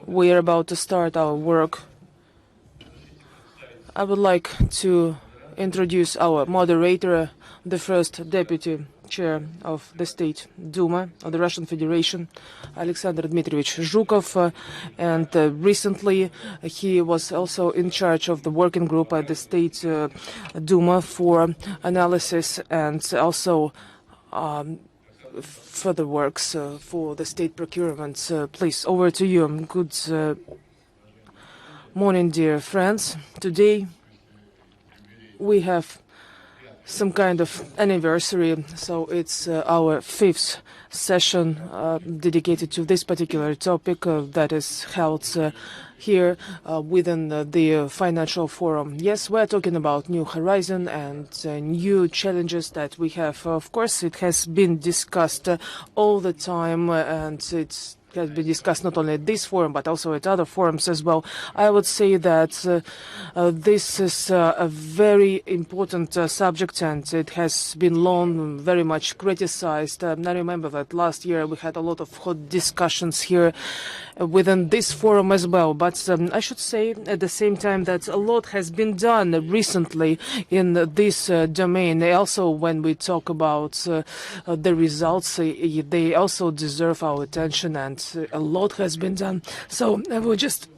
We are about to start our work. I would like to introduce our moderator, the first deputy chair of the State Duma of the Russian Federation, Alexander Dmitrievich Zhukov, and recently he was also in charge of the working group at the State Duma for analysis and also further works for the state procurement. Please, over to you. Good morning, dear friends. Today we have some kind of anniversary, so it's our 5th session dedicated to this particular topic that is held here within the financial forum. Yes, we're talking about New Horizon and new challenges that we have. Of course, it has been discussed all the time, and it's has been discussed not only at this forum but also at other forums as well. I would say that this is a very important subject, and it has been long very much criticized. I remember that last year we had a lot of hot discussions here within this forum as well. But I should say at the same time that a lot has been done recently in this domain. Also, when we talk about the results, they also deserve our attention, and a lot has been done. So I will just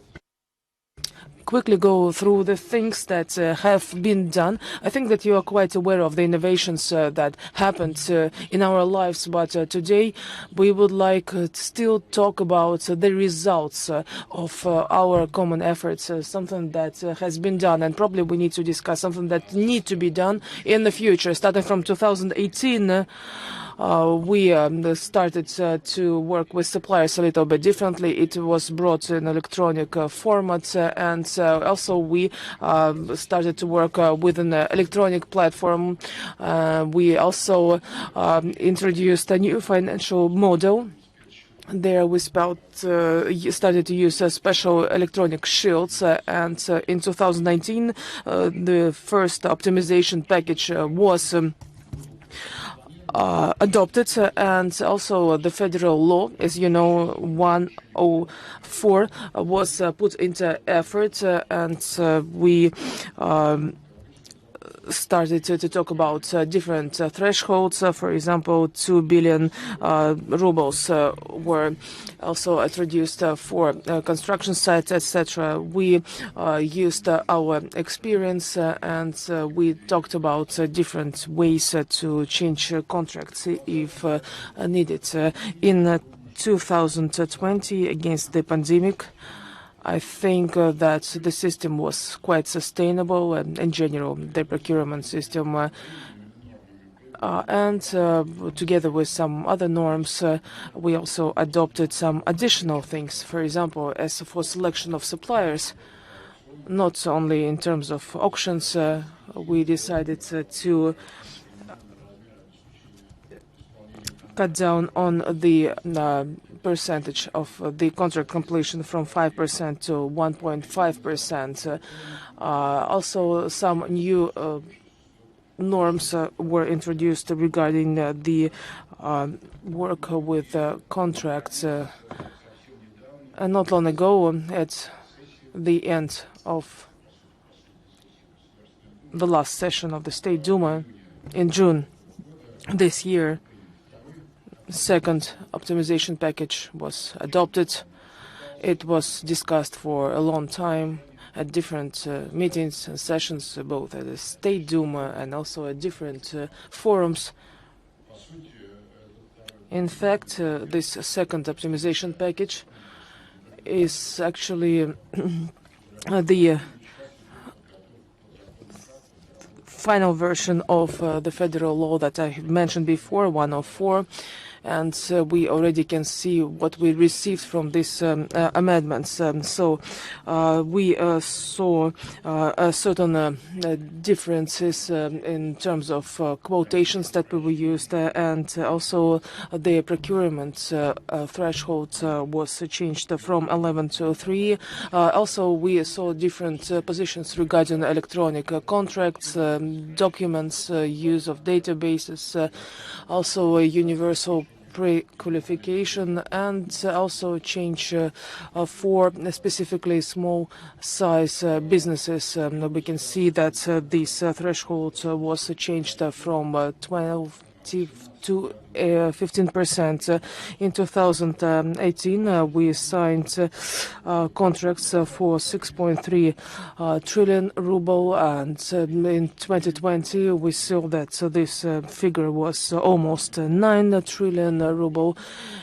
quickly go through the things that have been done. I think that you are quite aware of the innovations that happened in our lives, but today we would like to still talk about the results of our common efforts, something that has been done, and probably we need to discuss something that need to be done in the future. Starting from 2018, we started to work with suppliers a little bit differently. It was brought in electronic format, and also we started to work with an electronic platform. We also introduced a new financial model. There we started to use special electronic shields, and in 2019 the first optimization package was adopted, and also the federal law, as you know, 104 was put into effort, and we started to talk about different thresholds. For example, 2 billion rubles were also introduced for construction sites, etc. We used our experience, and we talked about different ways to change contracts if needed. In 2020, against the pandemic, I think that the system was quite sustainable, and in general, the procurement system, and together with some other norms, we also adopted some additional things. For example, as for selection of suppliers, not only in terms of auctions, we decided to cut down on the percentage of the contract completion from 5% to 1.5%. Also, some new norms were introduced regarding the work with contracts. And not long ago, at the end of the last session of the State Duma in June this year, second optimization package was adopted. It was discussed for a long time at different meetings and sessions, both at the State Duma and also at different forums. In fact, this second optimization package is actually the final version of the federal law that I mentioned before, 104. And we already can see what we received from these amendments. So we saw certain differences in terms of quotations that we used, and also the procurement threshold was changed from 11 to 3. Also, we saw different positions regarding electronic contracts, documents, use of databases, also a universal pre-qualification, and also change for specifically small size businesses. We can see that this threshold was changed from 12 to 15%. In 2018, we signed contracts for 6.3 trillion ruble, and in 2020 we saw that this figure was almost 9 trillion ruble,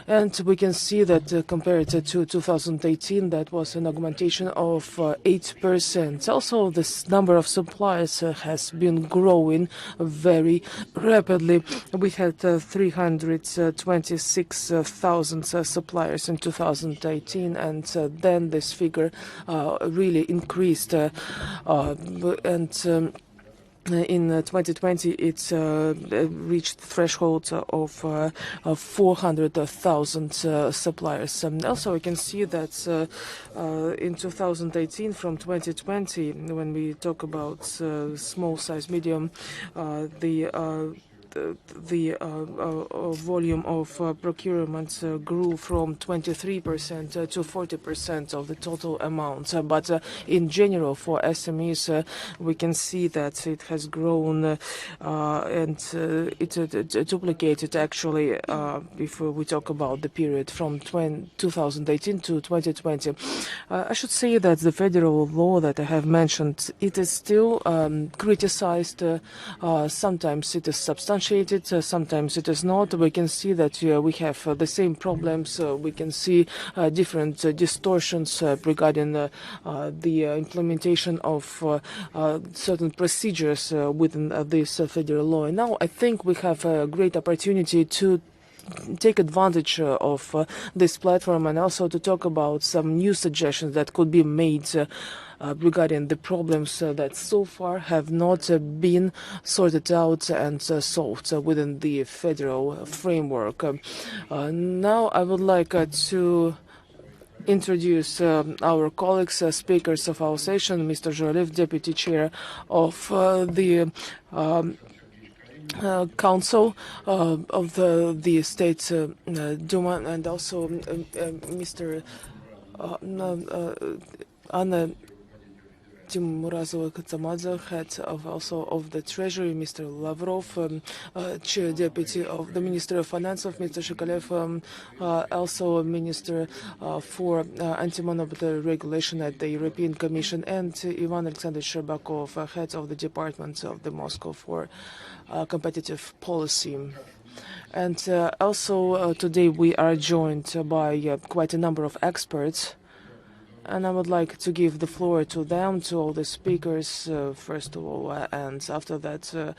and we can see that compared to 2018, that was an augmentation of 8%. Also, this number of suppliers has been growing very rapidly. We had 326,000 suppliers in 2018, and then this figure really increased, and in 2020, it reached the threshold of 400,000 suppliers. Also, we can see that in 2018, from 2020, when we talk about small size, medium, the volume of procurement grew from 23% to 40% of the total amount. But in general, for SMEs, we can see that it has grown and it duplicated actually if we talk about the period from 2018 to 2020. I should say that the federal law that I have mentioned, it is still criticized. Sometimes it is substantiated, sometimes it is not. We can see that we have the same problems. We can see different distortions regarding the implementation of certain procedures within this federal law. And now I think we have a great opportunity to take advantage of this platform, and also to talk about some new suggestions that could be made regarding the problems that so far have not been sorted out and solved within the federal framework. Now I would like to introduce our colleagues, speakers of our session, Mr. Zhulev, Deputy Chair of the Council of the State Duma, and also Mr. Anna Timurazova-Katsamadze, head of the Treasury, Mr. Lavrov, Chair Deputy of the Ministry of Finance, of Mr. Shikalev, also Minister for Anti-Monopoly Regulation at the European Commission, and Ivan Alexandrovich Sherbakov, head of the Department of the Moscow for Competitive Policy. And also today we are joined by quite a number of experts, and I would like to give the floor to them, to all the speakers, first of all, and after that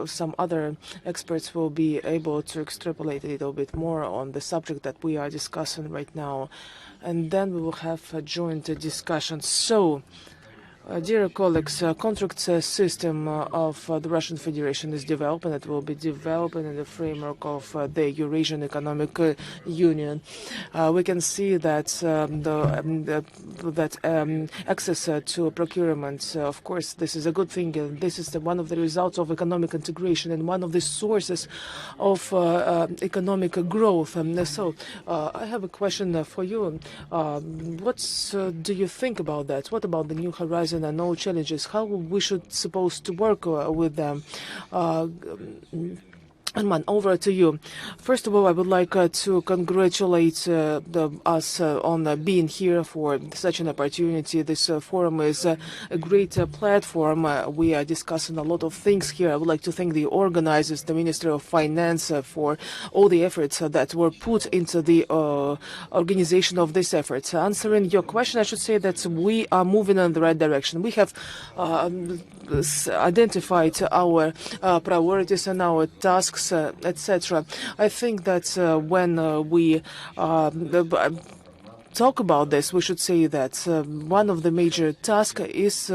some other experts will be able to extrapolate a little bit more on the subject that we are discussing right now, and then we will have a joint discussion. So, dear colleagues, contract system of the Russian Federation is developing. It will be developing in the framework of the Eurasian Economic Union. We can see that access to procurement, of course, this is a good thing. This is one of the results of economic integration and one of the sources of economic growth. So, I have a question for you. What do you think about that? What about the New Horizon and all challenges? How we should supposed to work with them? Arman, over to you. First of all, I would like to congratulate us on being here for such an opportunity. This forum is a great platform. We are discussing a lot of things here. I would like to thank the organizers, the Ministry of Finance, for all the efforts that were put into the organization of this effort. Answering your question, I should say that we are moving in the right direction. We have identified our priorities and our tasks, etc. I think that when we talk about this, we should say that one of the major tasks is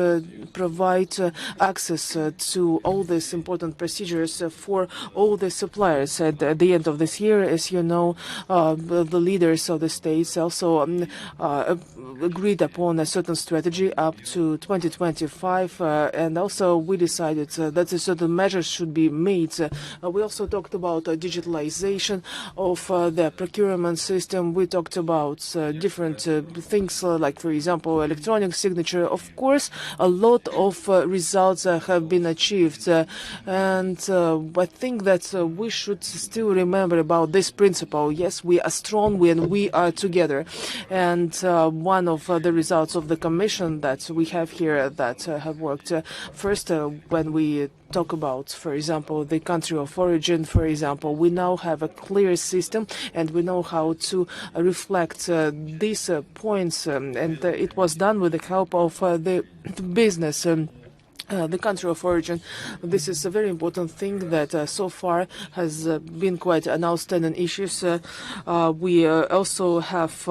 provide access to all these important procedures for all the suppliers. At the end of this year, as you know, the leaders of the states also agreed upon a certain strategy up to 2025, and also we decided that certain measures should be made. We also talked about digitalization of the procurement system. We talked about different things like, for example, electronic signature. Of course, a lot of results have been achieved, and I think that we should still remember about this principle. Yes, we are strong when we are together, and one of the results of the Commission that we have here that have worked first when we talk about, for example, the country of origin, for example, we now have a clear system and we know how to reflect these points, and it was done with the help of the business. The country of origin. This is a very important thing that so far has been quite an outstanding issue. We also have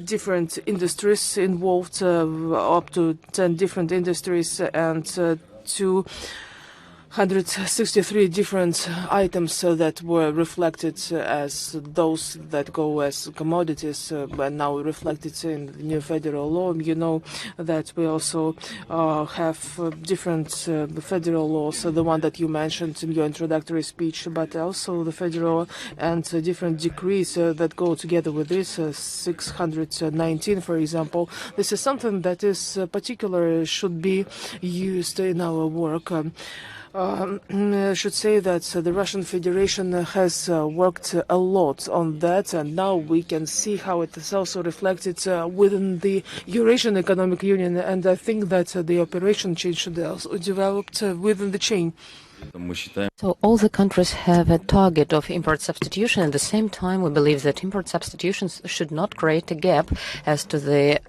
different industries involved, up to 10 different industries, and 263 different items that were reflected as those that go as commodities, but now reflected in the new federal law. You know that we also have different federal laws, the one that you mentioned in your introductory speech, but also the federal and different decrees that go together with this, 619, for example. This is something that is particular, should be used in our work. I should say that the Russian Federation has worked a lot on that, and now we can see how it is also reflected within the Eurasian Economic Union, and I think that the operation chain should also developed within the chain. So all the countries have a target of import substitution. At the same time, we believe that import substitutions should not create a gap as to the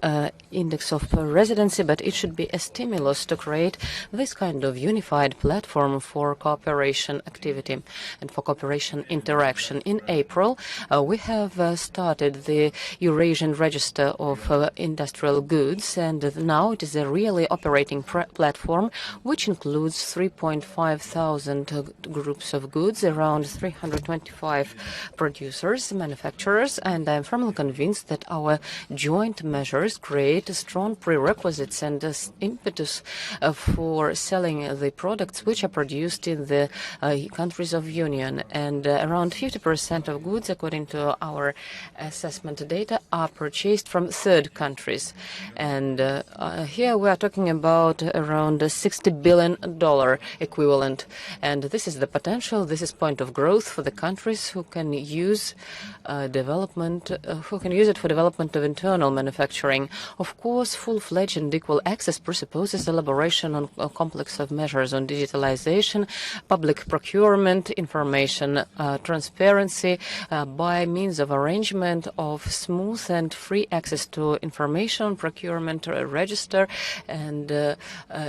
index of residency, but it should be a stimulus to create this kind of unified platform for cooperation activity and for cooperation interaction. In April, we have started the Eurasian Register of Industrial Goods, and now it is a really operating platform which includes 3.5 thousand groups of goods, around 325 producers, manufacturers, and I'm firmly convinced that our joint measures create strong prerequisites and impetus for selling the products which are produced in the countries of Union. And around 50% of goods, according to our assessment data, are purchased from third countries. And here we are talking about around $60 billion equivalent. And this is the potential, this is point of growth for the countries who can use development, who can use it for development of internal manufacturing. Of course, full-fledged and equal access presupposes elaboration on a complex of measures on digitalization, public procurement, information transparency by means of arrangement of smooth and free access to information, procurement register, and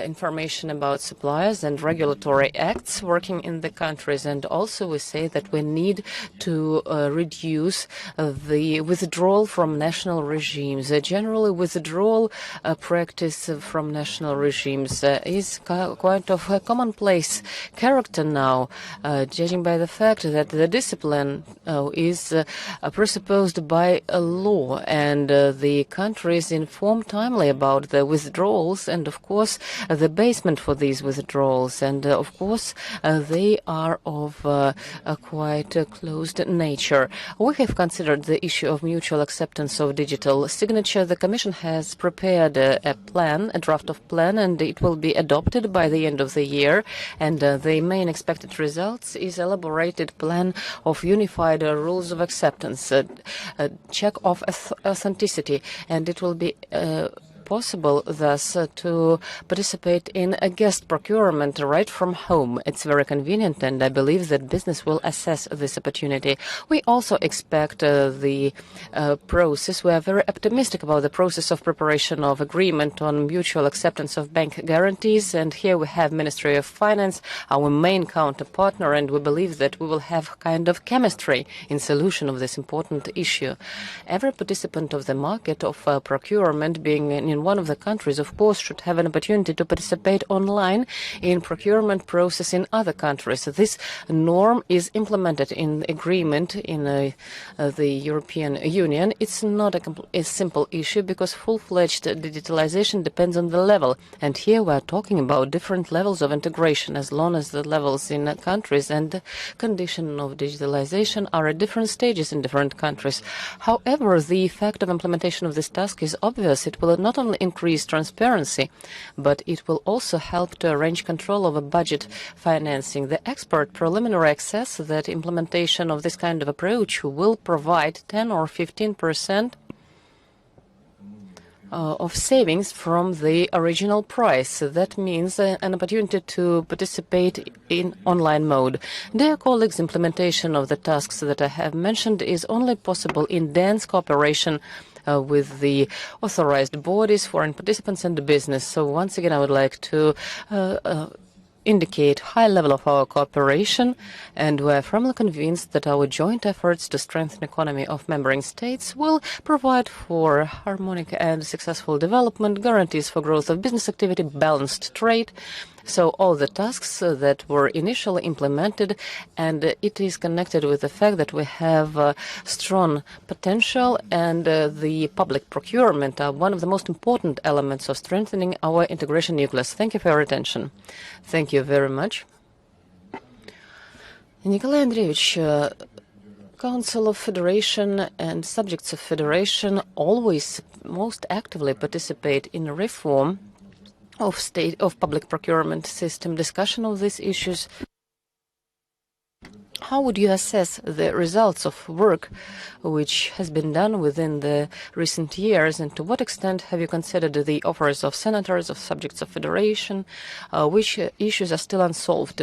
information about suppliers and regulatory acts working in the countries. And also we say that we need to reduce the withdrawal from national regimes. Generally, withdrawal practice from national regimes is quite of a commonplace character now, judging by the fact that the discipline is presupposed by a law, and the countries inform timely about the withdrawals and, of course, the basement for these withdrawals. And, of course, they are of a quite closed nature. We have considered the issue of mutual acceptance of digital signature. The Commission has prepared a plan, a draft of plan, and it will be adopted by the end of the year. And the main expected results is elaborated plan of unified rules of acceptance, a check of authenticity, and it will be possible thus to participate in a guest procurement right from home. It's very convenient, and I believe that business will assess this opportunity. We also expect the process. We are very optimistic about the process of preparation of agreement on mutual acceptance of bank guarantees, and here we have Ministry of Finance, our main counterpartner, and we believe that we will have kind of chemistry in solution of this important issue. Every participant of the market of procurement, being in one of the countries, of course, should have an opportunity to participate online in procurement process in other countries. This norm is implemented in agreement in the European Union. It's not a simple issue because full-fledged digitalization depends on the level. And here we are talking about different levels of integration, as long as the levels in countries and the condition of digitalization are at different stages in different countries. However, the effect of implementation of this task is obvious. It will not only increase transparency, but it will also help to arrange control over budget financing. The expert preliminary assess that implementation of this kind of approach will provide 10 or 15% of savings from the original price. That means an opportunity to participate in online mode. Dear colleagues, implementation of the tasks that I have mentioned is only possible in dense cooperation with the authorized bodies, foreign participants, and the business. So once again, I would like to indicate high level of our cooperation, and we're firmly convinced that our joint efforts to strengthen the economy of member states will provide for harmonic and successful development, guarantees for growth of business activity, balanced trade. So all the tasks that were initially implemented, and it is connected with the fact that we have strong potential, and the public procurement are one of the most important elements of strengthening our integration nucleus. Thank you for your attention. Thank you very much. Nikolai Andreevich, Council of Federation and subjects of Federation always most actively participate in reform of public procurement system. Discussion of these issues. How would you assess the results of work which has been done within the recent years, and to what extent have you considered the offers of senators, of subjects of federation? Which issues are still unsolved?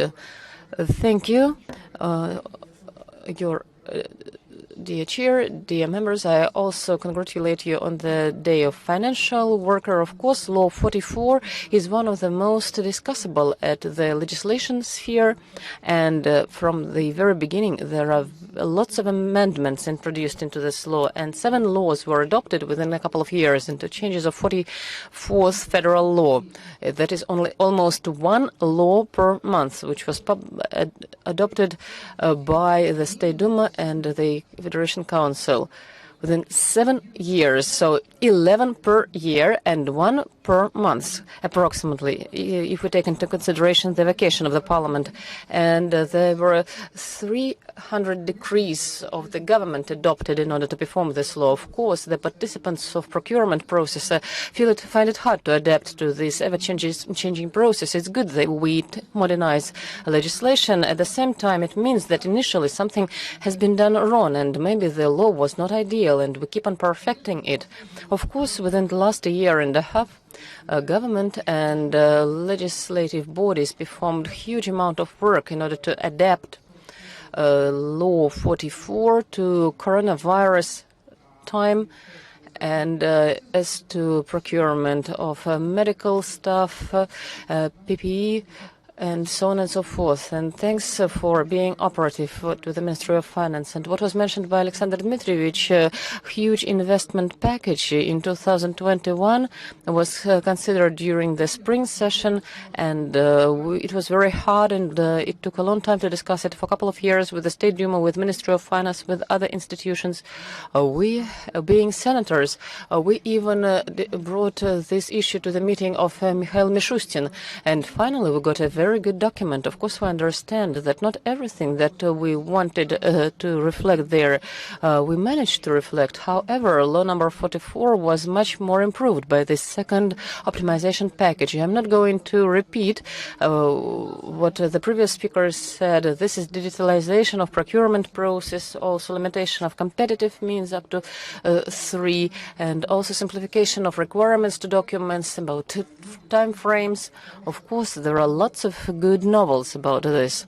Thank you. Dear Chair, dear members, I also congratulate you on the Day of Financial Worker. Of course, Law 44 is one of the most discussable at the legislation sphere, and from the very beginning there are lots of amendments introduced into this law, and 7 laws were adopted within a couple of years into changes of 44th federal law. That is only almost 1 law per month, which was adopted by the State Duma and the Federation Council within 7 years, so 11 per year and 1 per month, approximately, if we take into consideration the vacation of the parliament. And there were 300 decrees of the government adopted in order to perform this law. Of course, the participants of procurement process find it hard to adapt to this ever-changing process. It's good that we modernize legislation. At the same time, it means that initially something has been done wrong, and maybe the law was not ideal, and we keep on perfecting it. Of course, within the last year and a half, government and legislative bodies performed huge amount of work in order to adapt Law 44 to coronavirus time, and as to procurement of medical stuff, PPE, and so on and so forth. And thanks for being operative with the Ministry of Finance. And what was mentioned by Alexander Dmitrievich, a huge investment package in 2021 was considered during the spring session, and it was very hard, and it took a long time to discuss it for a couple of years with the State Duma, with Ministry of Finance, with other institutions. We, being senators, we even brought this issue to the meeting of Mikhail Mishustin, and finally we got a very very good document. Of course, we understand that not everything that we wanted to reflect there, we managed to reflect. However, law number 44 was much more improved by this second optimization package. I'm not going to repeat what the previous speakers said. This is digitalization of procurement process, also limitation of competitive means up to 3, and also simplification of requirements to documents, about time frames. Of course, there are lots of good novels about this.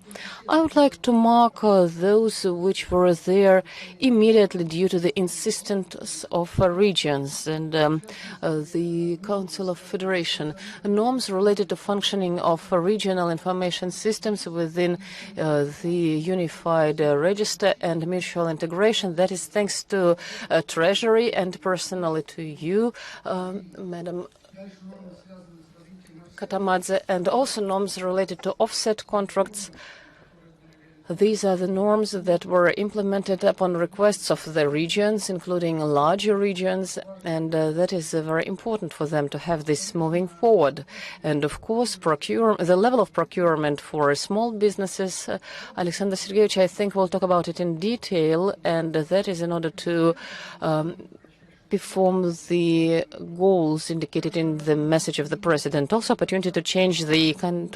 I would like to mark those which were there immediately due to the insistence of regions and the Council of Federation. Norms related to functioning of regional information systems within the unified register and mutual integration. That is thanks to Treasury and personally to you, Madam Katamadze, and also norms related to offset contracts. These are the norms that were implemented upon requests of the regions, including larger regions, and that is very important for them to have this moving forward. And of course, the level of procurement for small businesses, Alexander Sergeyevich, I think, will talk about it in detail, and that is in order to perform the goals indicated in the message of the President. Also, opportunity to change the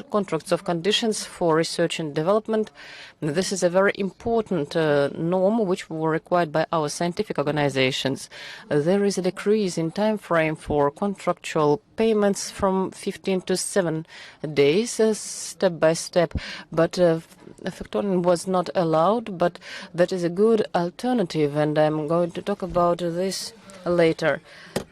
contracts of conditions for research and development. This is a very important norm which were required by our scientific organizations. There is a decrease in time frame for contractual payments from 15 to 7 days, step by step, but factoring was not allowed, but that is a good alternative, and I'm going to talk about this later.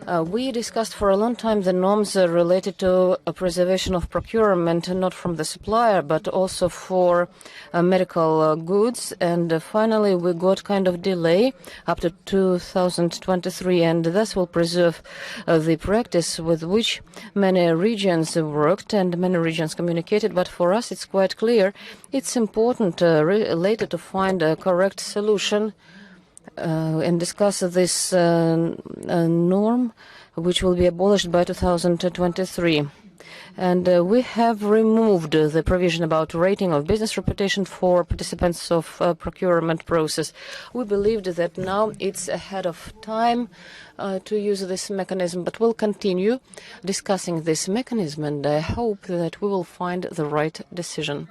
We discussed for a long time the norms related to preservation of procurement, not from the supplier, but also for medical goods. And finally, we got kind of delay up to 2023, and this will preserve the practice with which many regions worked and many regions communicated. But for us, it's quite clear. It's important later to find a correct solution and discuss this norm, which will be abolished by 2023. And we have removed the provision about rating of business reputation for participants of procurement process. We believed that now it's ahead of time to use this mechanism, but we'll continue discussing this mechanism, and I hope that we will find the right decision.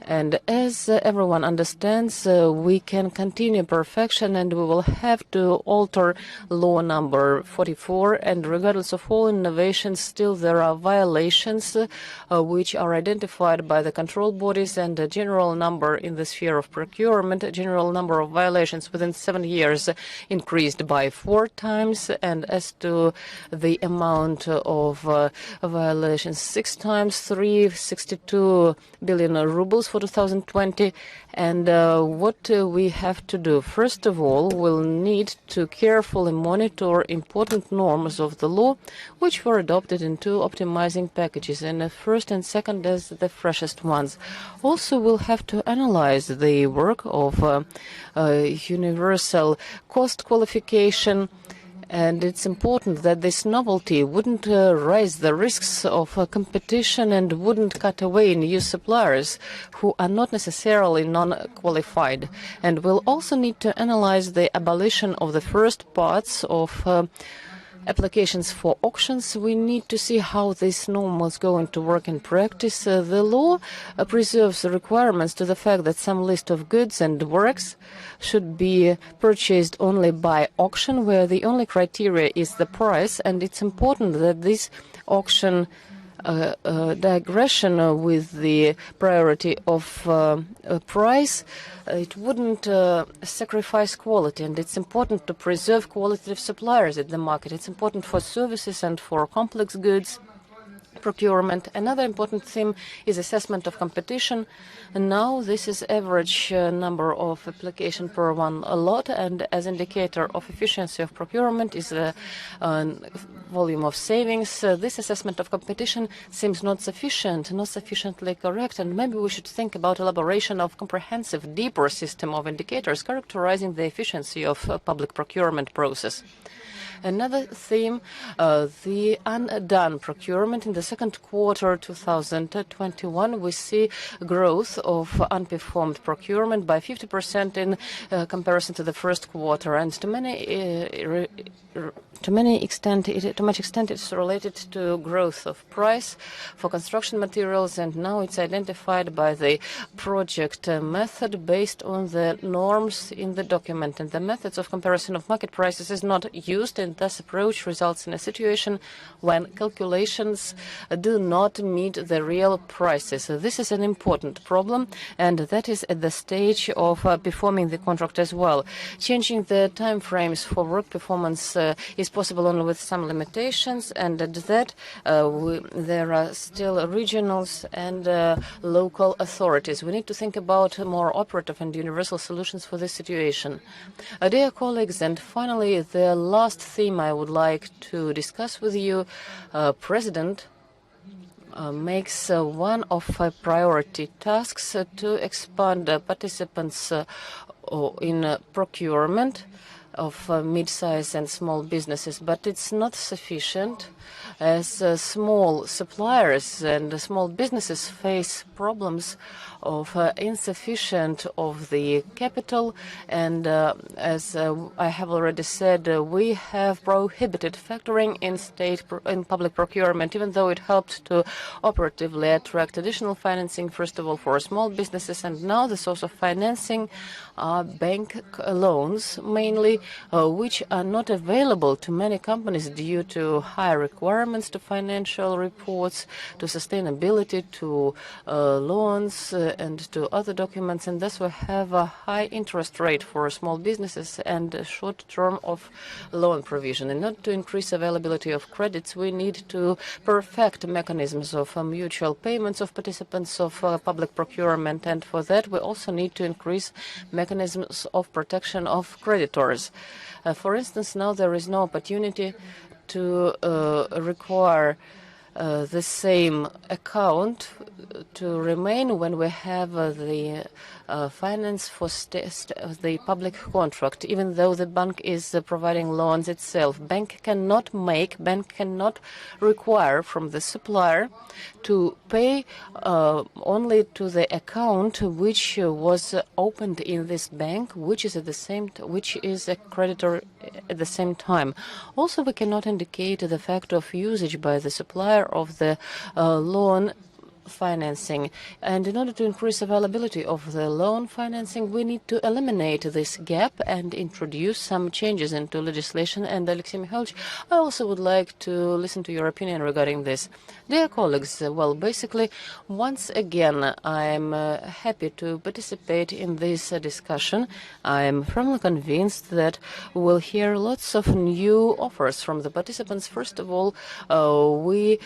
And as everyone understands, we can continue perfection, and we will have to alter law number 44. And regardless of all innovations, still there are violations which are identified by the control bodies, and a general number in the sphere of procurement, a general number of violations within 7 years increased by 4 times. And as to the amount of violations, 6 times, 362 billion rubles for 2020. And what we have to do, first of all, we'll need to carefully monitor important norms of the law which were adopted in 2 optimizing packages, and first and second as the freshest ones. Also, we'll have to analyze the work of universal cost qualification. And it's important that this novelty wouldn't raise the risks of competition and wouldn't cut away new suppliers who are not necessarily non-qualified. And we'll also need to analyze the abolition of the first parts of applications for auctions. We need to see how this norm is going to work in practice. The law preserves the requirements to the fact that some list of goods and works should be purchased only by auction, where the only criteria is the price. And it's important that this auction digression with the priority of price, it wouldn't sacrifice quality, and it's important to preserve qualitative suppliers in the market. It's important for services and for complex goods procurement. Another important theme is assessment of competition. And now this is average number of application per one lot, and as indicator of efficiency of procurement is the volume of savings. This assessment of competition seems not sufficiently correct, and maybe we should think about elaboration of comprehensive, deeper system of indicators characterizing the efficiency of public procurement process. Another theme, the undone procurement. In the second quarter 2021, we see growth of unperformed procurement by 50% in comparison to the first quarter, and to much extent it's related to growth of price for construction materials, and now it's identified by the project method based on the norms in the document, and the methods of comparison of market prices is not used, and this approach results in a situation when calculations do not meet the real prices. So this is an important problem, and that is at the stage of performing the contract as well. Changing the time frames for work performance is possible only with some limitations, and at that there are still regionals and local authorities. We need to think about more operative and universal solutions for this situation. Dear colleagues, and finally the last theme I would like to discuss with you, President makes one of priority tasks to expand participants in procurement of mid-size and small businesses, but it's not sufficient, as small suppliers and small businesses face problems of insufficient of the capital, and as I have already said, we have prohibited factoring in public procurement, even though it helped to operatively attract additional financing, first of all for small businesses, and now the source of financing are bank loans mainly, which are not available to many companies due to high requirements to financial reports, to sustainability, to loans and to other documents, and thus we have a high interest rate for small businesses and a short term of loan provision. In order to increase availability of credits, we need to perfect mechanisms of mutual payments of participants of public procurement, and for that we also need to increase mechanisms of protection of creditors. For instance, now there is no opportunity to require the same account to remain when we have the finance for the public contract, even though the bank is providing loans itself. Bank cannot require from the supplier to pay only to the account which was opened in this bank, which is a creditor at the same time. Also, we cannot indicate the fact of usage by the supplier of the loan financing, and in order to increase availability of the loan financing, we need to eliminate this gap and introduce some changes into legislation. And Alexei Mikhailovich, I also would like to listen to your opinion regarding this. Dear colleagues, well, basically, once again, I'm happy to participate in this discussion. I'm firmly convinced that we'll hear lots of new offers from the participants. First of all, we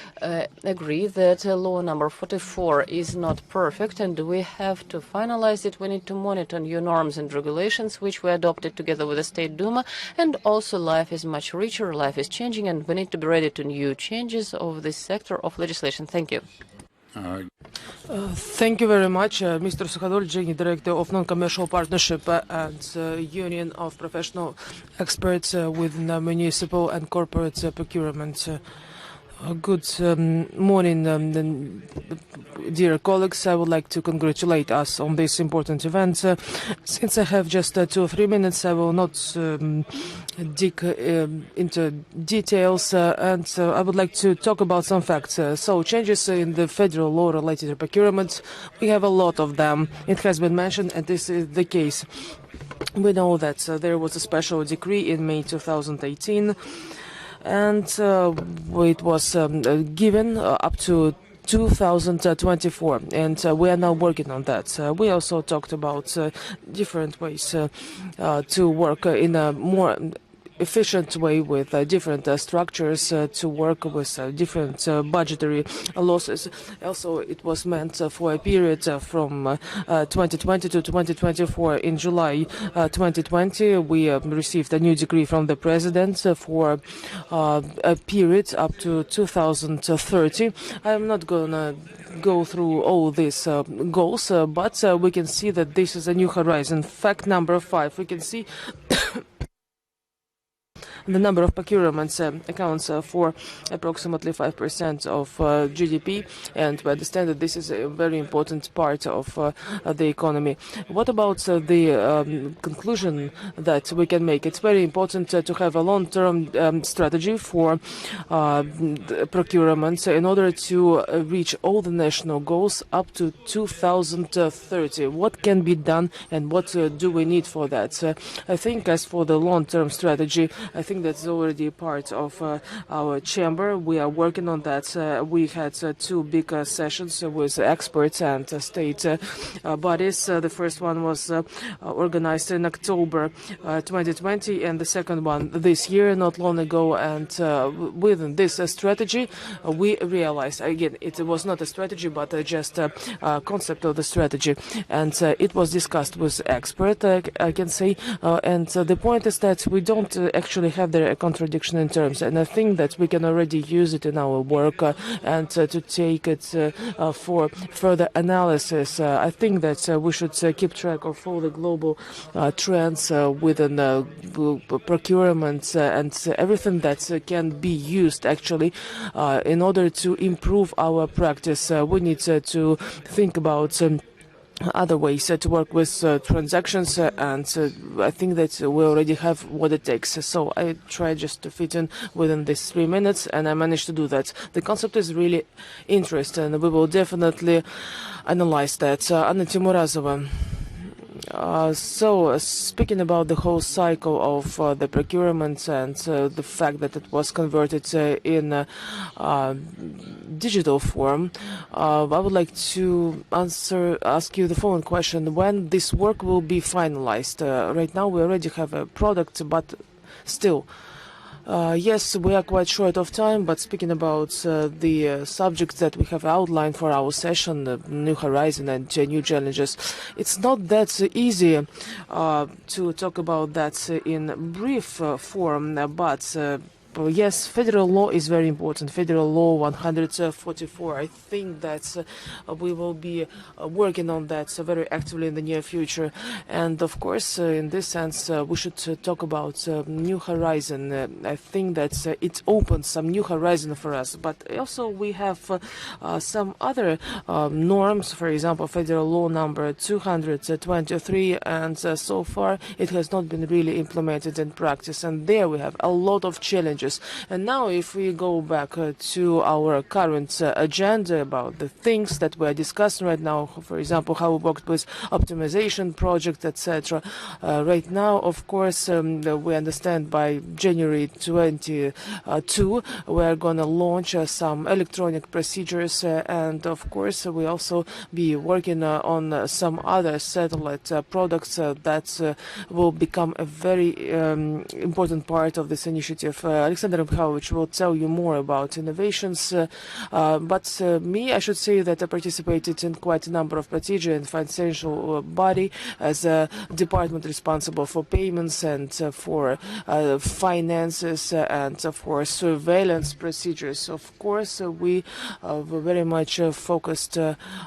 agree that law number 44 is not perfect, and we have to finalize it. We need to monitor new norms and regulations which we adopted together with the State Duma, and also life is much richer, life is changing, and we need to be ready to new changes of this sector of legislation. Thank you. Thank you very much, Mr. Sukhodol, General Director of Non-Commercial Partnership and Union of Professional Experts within Municipal and Corporate Procurement. Good morning, dear colleagues. I would like to congratulate us on this important event. Since I have just 2 or 3 minutes, I will not dig into details, and I would like to talk about some facts. So changes in the federal law related to procurement, we have a lot of them. It has been mentioned, and this is the case. We know that there was a special decree in May 2018, and it was given up to 2024, and we are now working on that. We also talked about different ways to work in a more efficient way with different structures to work with different budgetary losses. Also, it was meant for a period from 2020 to 2024. In July 2020, we received a new decree from the President for a period up to 2030. I'm not going to go through all these goals, but we can see that this is a new horizon. Fact number 5, we can see The number of procurements accounts for approximately 5% of GDP, and we understand that this is a very important part of the economy. What about the conclusion that we can make? It's very important to have a long-term strategy for procurements in order to reach all the national goals up to 2030. What can be done and what do we need for that? I think as for the long-term strategy, I think that's already part of our chamber. We are working on that. We had two big sessions with experts and state bodies. The first one was organized in October 2020 and the second one this year, not long ago. And within this strategy, we realized, again, it was not a strategy, but just a concept of the strategy. And it was discussed with experts, I can say. And the point is that we don't actually have there a contradiction in terms. And I think that we can already use it in our work and to take it for further analysis. I think that we should keep track of all the global trends within procurement and everything that can be used actually in order to improve our practice. We need to think about other ways to work with transactions, and I think that we already have what it takes. So I try just to fit in within these 3 minutes, and I managed to do that. The concept is really interesting. We will definitely analyze that. Anna Timurazova. So, speaking about the whole cycle of the procurement and the fact that it was converted in digital form, I would like to ask you the following question. When this work will be finalized? Right now we already have a product, but still, yes, we are quite short of time, but speaking about the subjects that we have outlined for our session, the new horizon and new challenges, it's not that easy to talk about that in brief form, but yes, federal law is very important. Federal law 144. I think that we will be working on that very actively in the near future. And of course, in this sense, we should talk about new horizon. I think that it opens some new horizon for us. But also we have some other norms, for example, federal law number 223, and so far it has not been really implemented in practice. And there we have a lot of challenges. And now if we go back to our current agenda about the things that we are discussing right now, for example, how we worked with optimization project, etc. Right now, of course, we understand by January 22, we are going to launch some electronic procedures, and of course, we also be working on some other satellite products that will become a very important part of this initiative. Alexander Mikhalovich will tell you more about innovations, but me, I should say that I participated in quite a number of procedures and financial body as a department responsible for payments and for finances and for surveillance procedures. Of course, we were very much focused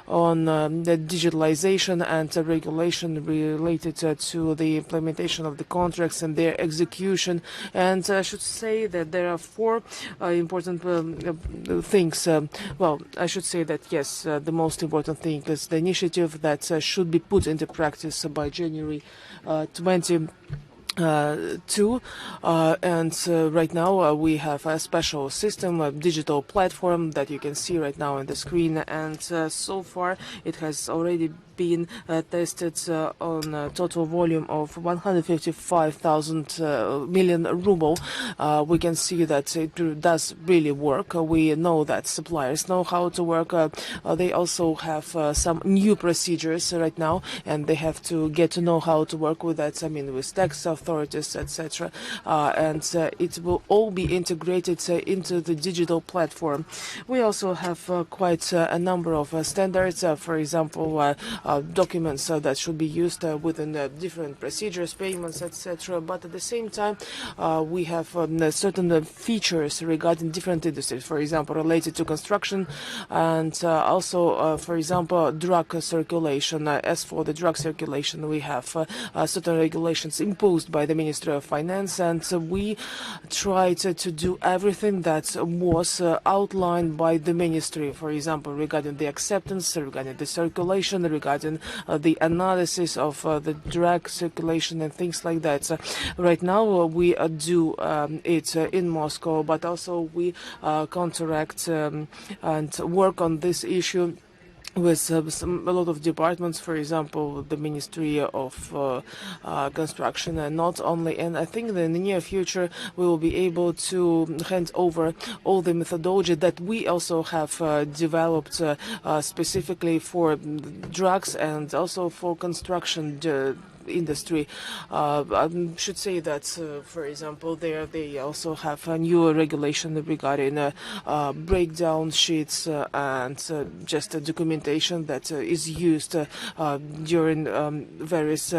on the digitalization and regulation related to the implementation of the contracts and their execution. And I should say that there are four important things. Well, I should say that yes, the most important thing is the initiative that should be put into practice by January 2022, and right now we have a special system, a digital platform that you can see right now on the screen, and so far it has already been tested on a total volume of 155,000 million ruble. We can see that it does really work. We know that suppliers know how to work. They also have some new procedures right now, and they have to get to know how to work with that. I mean, with tax authorities, etc. And it will all be integrated into the digital platform. We also have quite a number of standards. For example, documents that should be used within different procedures, payments, etc. But at the same time, we have certain features regarding different industries, for example, related to construction and also, for example, drug circulation. As for the drug circulation, we have certain regulations imposed by the Ministry of Finance, and we tried to do everything that was outlined by the ministry, for example, regarding the acceptance, regarding the circulation, regarding the analysis of the drug circulation and things like that. Right now, we do it in Moscow, but also we counteract and work on this issue with a lot of departments, for example, the Ministry of Construction, and not only. And I think that in the near future we will be able to hand over all the methodology that we also have developed specifically for drugs and also for construction industry. I should say that, for example, they also have a new regulation regarding breakdown sheets and just documentation that is used during various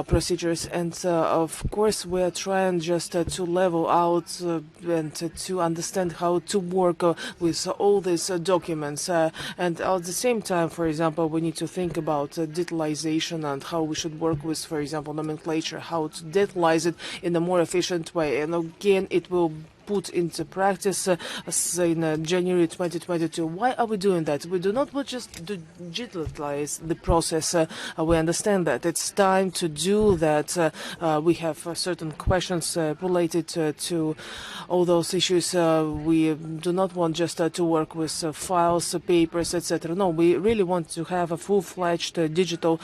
procedures. And of course, we are trying just to level out and to understand how to work with all these documents. And at the same time, for example, we need to think about digitalization and how we should work with, for example, nomenclature, how to digitalize it in a more efficient way. And again, it will put into practice in January 2022. Why are we doing that? We do not want just to digitalize the process. We understand that it's time to do that. We have certain questions related to all those issues. We do not want just to work with files, papers, etc. No, we really want to have a full-fledged digital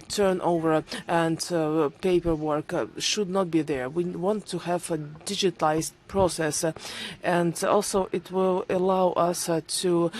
turnover, and paperwork should not be there. We want to have a digitalized process, and also it will allow us to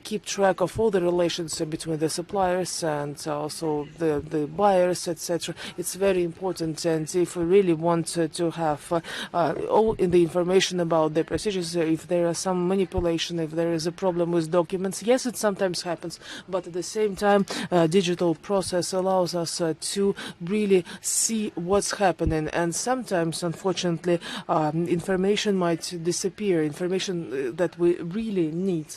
keep track of all the relations between the suppliers and also the buyers, etc. It's very important, and if we really want to have all in the information about the procedures, if there is some manipulation, if there is a problem with documents, yes, it sometimes happens, but at the same time, digital process allows us to really see what's happening, and sometimes, unfortunately, information might disappear, information that we really need.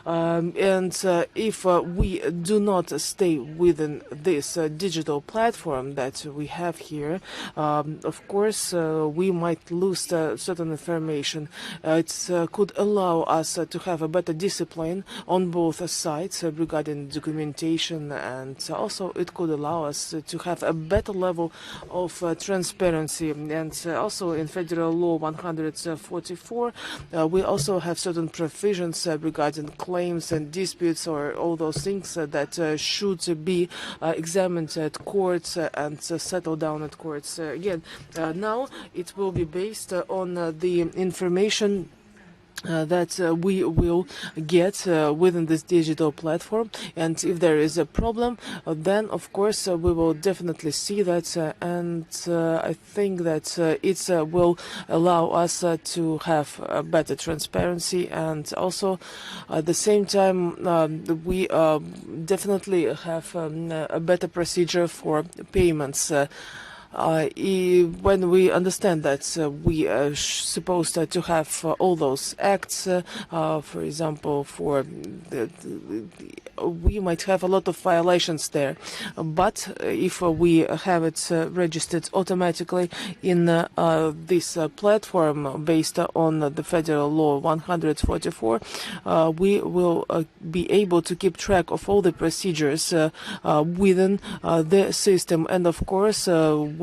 And if we do not stay within this digital platform that we have here, of course, we might lose certain information. It could allow us to have a better discipline on both sides regarding documentation, and also it could allow us to have a better level of transparency. And also in Federal Law 144, we also have certain provisions regarding claims and disputes, or all those things that should be examined at courts and settled down at courts. Again, now it will be based on the information that we will get within this digital platform, and if there is a problem, then of course we will definitely see that, and I think that it will allow us to have better transparency, and also at the same time we definitely have a better procedure for payments. When we understand that we are supposed to have all those acts, for example, for we might have a lot of violations there, but if we have it registered automatically in this platform based on the Federal Law 144, we will be able to keep track of all the procedures within the system, and of course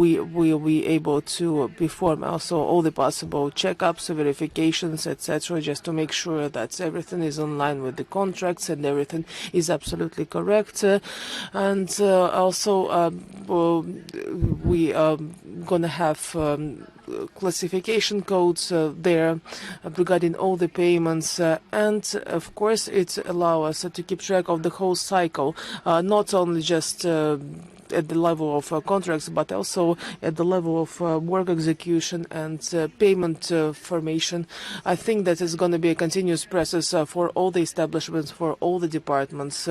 we will be able to perform also all the possible checkups, verifications, etc., just to make sure that everything is in line with the contracts and everything is absolutely correct. And also we are going to have classification codes there regarding all the payments, and of course it allows us to keep track of the whole cycle, not only just at the level of contracts, but also at the level of work execution and payment formation. I think that is going to be a continuous process for all the establishments, for all the departments.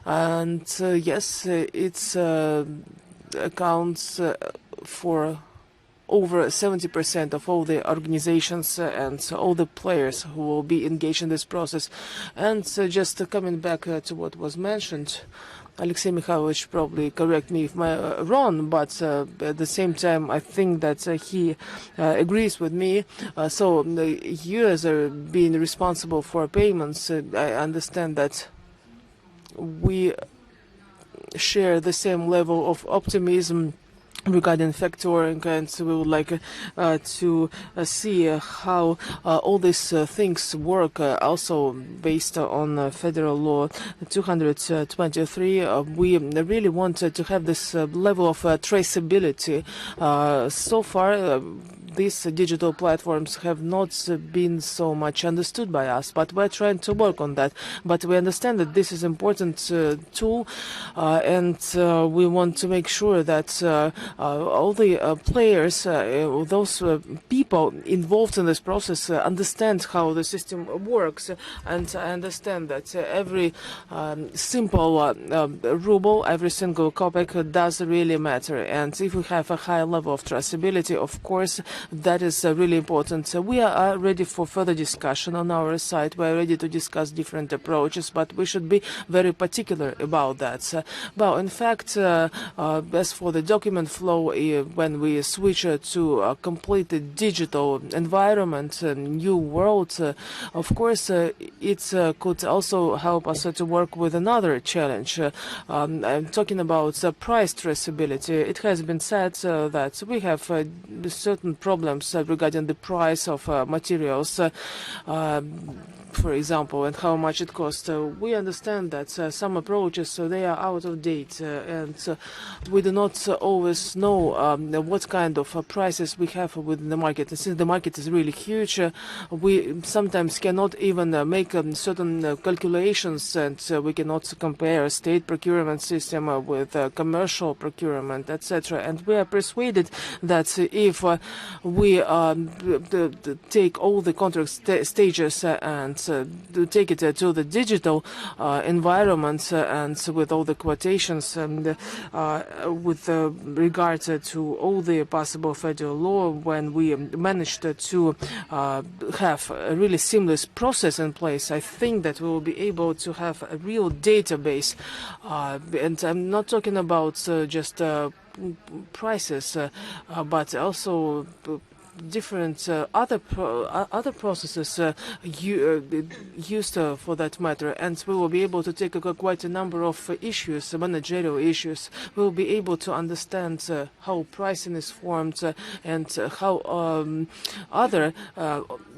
And yes, it accounts for over 70% of all the organizations and all the players who will be engaged in this process. And just coming back to what was mentioned, Alexei Mikhailovich probably correct me if I'm wrong, but at the same time, I think that he agrees with me. So you as being responsible for payments, I understand that we share the same level of optimism regarding factoring, and we would like to see how all these things work, also based on Federal Law 223. We really want to have this level of traceability. So far, these digital platforms have not been so much understood by us, but we're trying to work on that. But we understand that this is an important tool, and we want to make sure that all the players, those people involved in this process, understand how the system works, and understand that every simple ruble, every single kopeck does really matter. And if we have a high level of traceability, of course, that is really important. We are ready for further discussion on our side. We are ready to discuss different approaches, but we should be very particular about that. Well, in fact, as for the document flow, when we switch to a completely digital environment, a new world, of course, it could also help us to work with another challenge. I'm talking about price traceability. It has been said that we have certain problems regarding the price of materials, for example, and how much it costs. We understand that some approaches, they are out of date, and we do not always know what kind of prices we have within the market. And since the market is really huge, we sometimes cannot even make certain calculations, and we cannot compare state procurement system with commercial procurement, etc. And we are persuaded that if we take all the contract stages and take it to the digital environment, and with all the quotations and with regard to all the possible federal law, when we managed to have a really seamless process in place, I think that we will be able to have a real database. And I'm not talking about just prices, but also different other processes used for that matter, and we will be able to take quite a number of issues, managerial issues. We will be able to understand how pricing is formed, and how other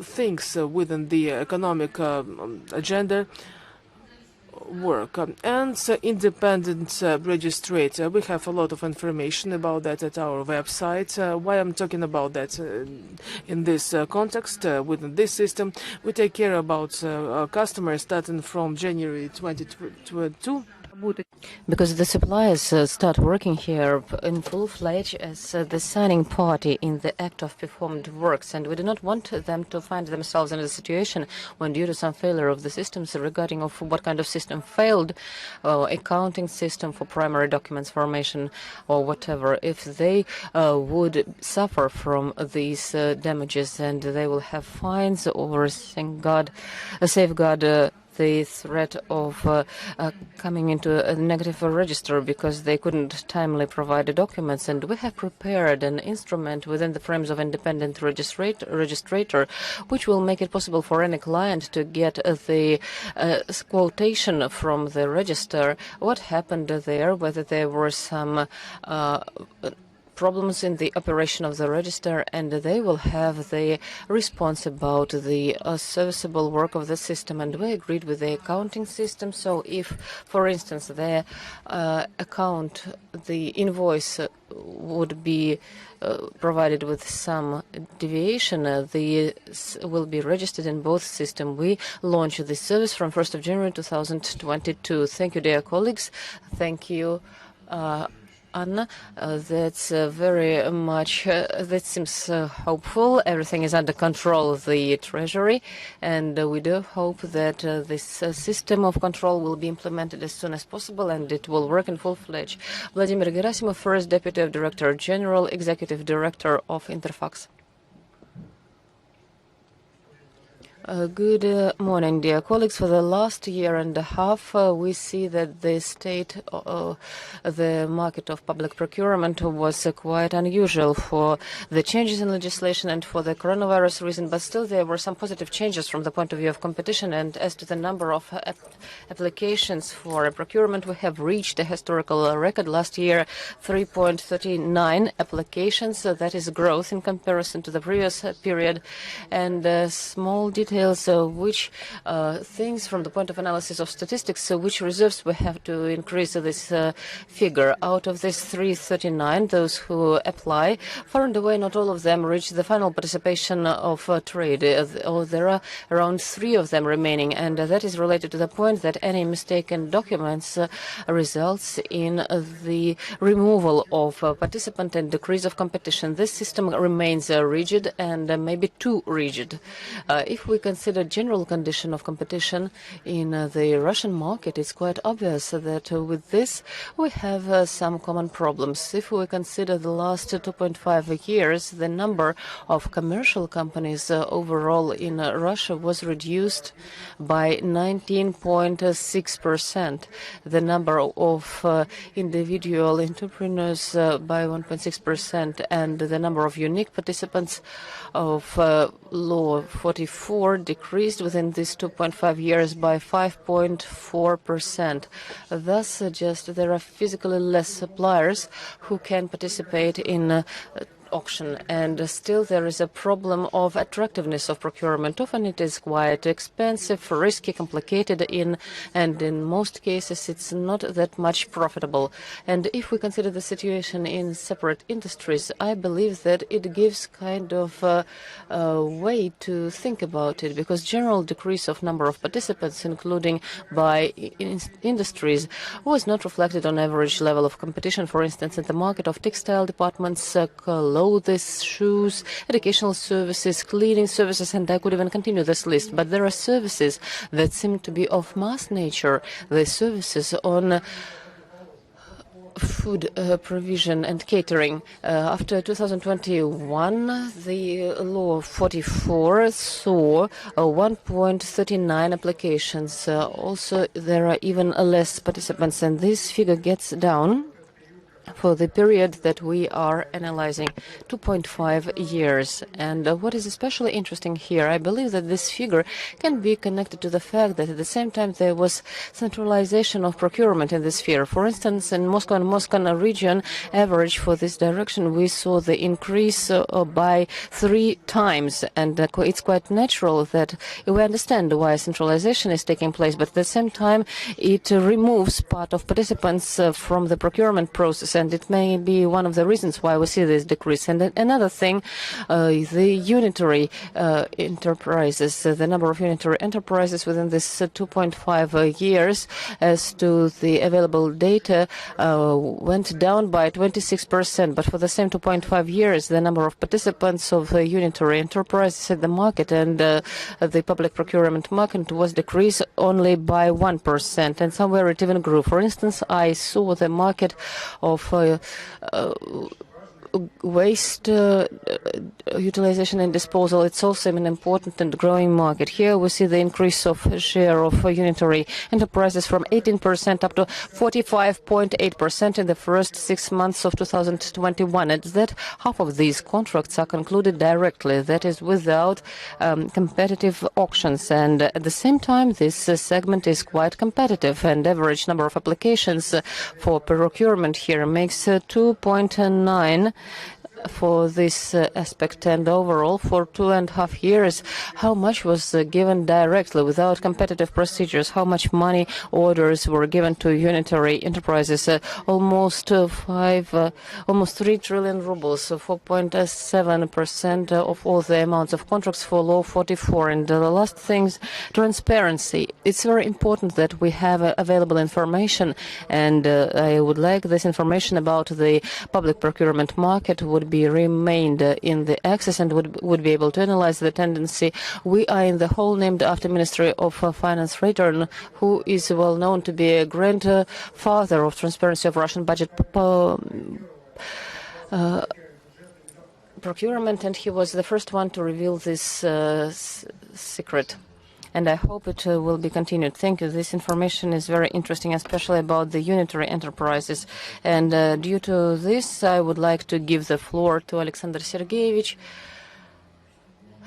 things within the economic agenda work. And independent registrator, we have a lot of information about that at our website. Why I'm talking about that in this context, within this system, we take care about customers starting from January 2022. Because the suppliers start working here in full-fledged as the signing party in the act of performed works, and we do not want them to find themselves in a situation when, due to some failure of the systems regarding of what kind of system failed, accounting system for primary documents formation or whatever, if they would suffer from these damages, and they will have fines or safeguard the threat of coming into a negative register because they couldn't timely provide the documents. And we have prepared an instrument within the frames of independent registrator, which will make it possible for any client to get the quotation from the register, what happened there, whether there were some problems in the operation of the register, and they will have the response about the serviceable work of the system. And we agreed with the accounting system. So if, for instance, the invoice would be provided with some deviation, will be registered in both systems. We launched this service from 1st of January 2022. Thank you, dear colleagues. Thank you. Anna, that's very much, that seems hopeful. Everything is under control of the Treasury, and we do hope that this system of control will be implemented as soon as possible and it will work in full-fledged. Vladimir Gerasimov, First Deputy Director General, Executive Director of Interfax. Good morning, dear colleagues. For the last year and a half, we see that the state, the market of public procurement was quite unusual for the changes in legislation and for the coronavirus reason, but still there were some positive changes from the point of view of competition. And as to the number of applications for procurement, we have reached a historical record last year, 3.39 applications. So that is growth in comparison to the previous period. And small details which things from the point of analysis of statistics, which reserves we have to increase this figure. Out of this 339, those who apply, far and away not all of them reach the final participation of trade. There are around 3 of them remaining, and that is related to the point that any mistaken documents results in the removal of participant and decrease of competition. This system remains rigid and maybe too rigid. If we consider general condition of competition in the Russian market, it's quite obvious that with this we have some common problems. If we consider the last 2.5 years, the number of commercial companies overall in Russia was reduced by 19.6%. The number of individual entrepreneurs by 1.6%, and the number of unique participants of Law 44 decreased within these 2.5 years by 5.4%. Thus suggests there are physically less suppliers who can participate in auction, and still there is a problem of attractiveness of procurement. Often it is quite expensive, risky, complicated, and in most cases it's not that much profitable. And if we consider the situation in separate industries, I believe that it gives kind of a way to think about it, because general decrease of number of participants, including by industries, was not reflected on average level of competition. For instance, in the market of textile departments, clothes, shoes, educational services, cleaning services, and I could even continue this list. But there are services that seem to be of mass nature. The services on food provision and catering. After 2021, the Law 44 saw 1.39 applications. Also, there are even less participants, and this figure gets down for the period that we are analyzing, 2.5 years. And what is especially interesting here, I believe that this figure can be connected to the fact that at the same time there was centralization of procurement in this sphere. For instance, in Moscow and Moscow region, average for this direction, we saw the increase by 3 times. And it's quite natural that we understand why centralization is taking place, but at the same time it removes part of participants from the procurement process, and it may be one of the reasons why we see this decrease. And another thing, the unitary enterprises, the number of unitary enterprises within this 2.5 years, as to the available data, went down by 26%. But for the same 2.5 years, the number of participants of unitary enterprises at the market and the public procurement market was decreased only by 1%, and somewhere it even grew. For instance, I saw the market of waste utilization and disposal. It's also an important and growing market. Here we see the increase of share of unitary enterprises from 18% up to 45.8% in the first 6 months of 2021. And that half of these contracts are concluded directly, that is without competitive auctions. And at the same time, this segment is quite competitive, and average number of applications for procurement here makes 2.9 for this aspect, and overall for 2.5 years, how much was given directly without competitive procedures, how much money orders were given to unitary enterprises, almost 3 trillion rubles, 4.7% of all the amounts of contracts for Law 44. And the last thing, transparency. It's very important that we have available information, and I would like this information about the public procurement market would be remained in the access and would be able to analyze the tendency. We are in the hall named after Ministry of Finance Rhetoric, who is well known to be a grandfather of transparency of Russian budget procurement, and he was the first one to reveal this secret. And I hope it will be continued. Thank you. This information is very interesting, especially about the unitary enterprises. And due to this, I would like to give the floor to Alexander Sergeyevich.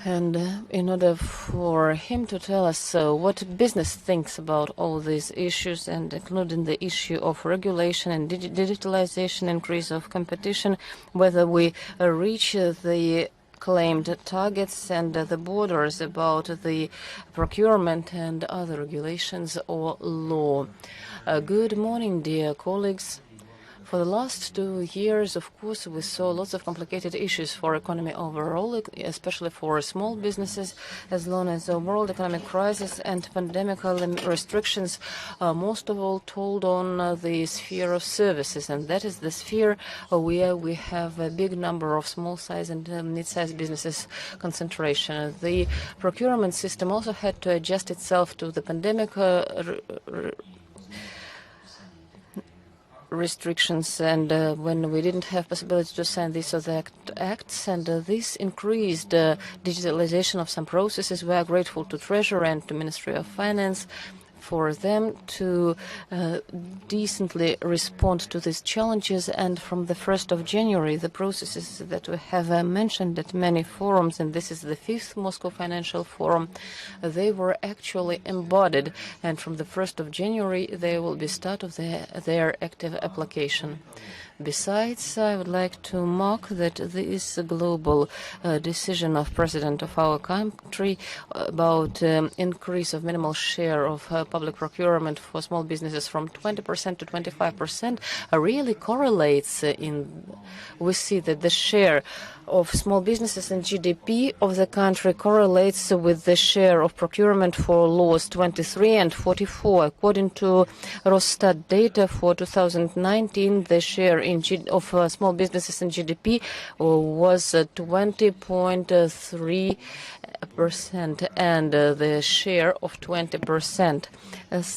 And in order for him to tell us what business thinks about all these issues, and including the issue of regulation and digitalization, increase of competition, whether we reach the claimed targets and the borders about the procurement and other regulations or law. Good morning, dear colleagues. For the last 2 years, of course, we saw lots of complicated issues for economy overall, especially for small businesses, as long as the world economic crisis and pandemic restrictions, most of all told on the sphere of services, and that is the sphere where we have a big number of small-size and mid-sized businesses concentration. The procurement system also had to adjust itself to the pandemic restrictions, and when we didn't have possibility to sign these other acts, and this increased digitalization of some processes. We are grateful to Treasury and to Ministry of Finance for them to decently respond to these challenges. And from the 1st of January, the processes that we have mentioned at many forums, and this is the 5th Moscow Financial Forum, they were actually embodied. And from the 1st of January, they will be start of their active application. Besides, I would like to mark that this global decision of President of our country about increase of minimal share of public procurement for small businesses from 20% to 25% really correlates we see that the share of small businesses in GDP of the country correlates with the share of procurement for laws 23 and 44. According to Rosstat data for 2019, the share of small businesses in GDP was 20.3%, and the share of 20%.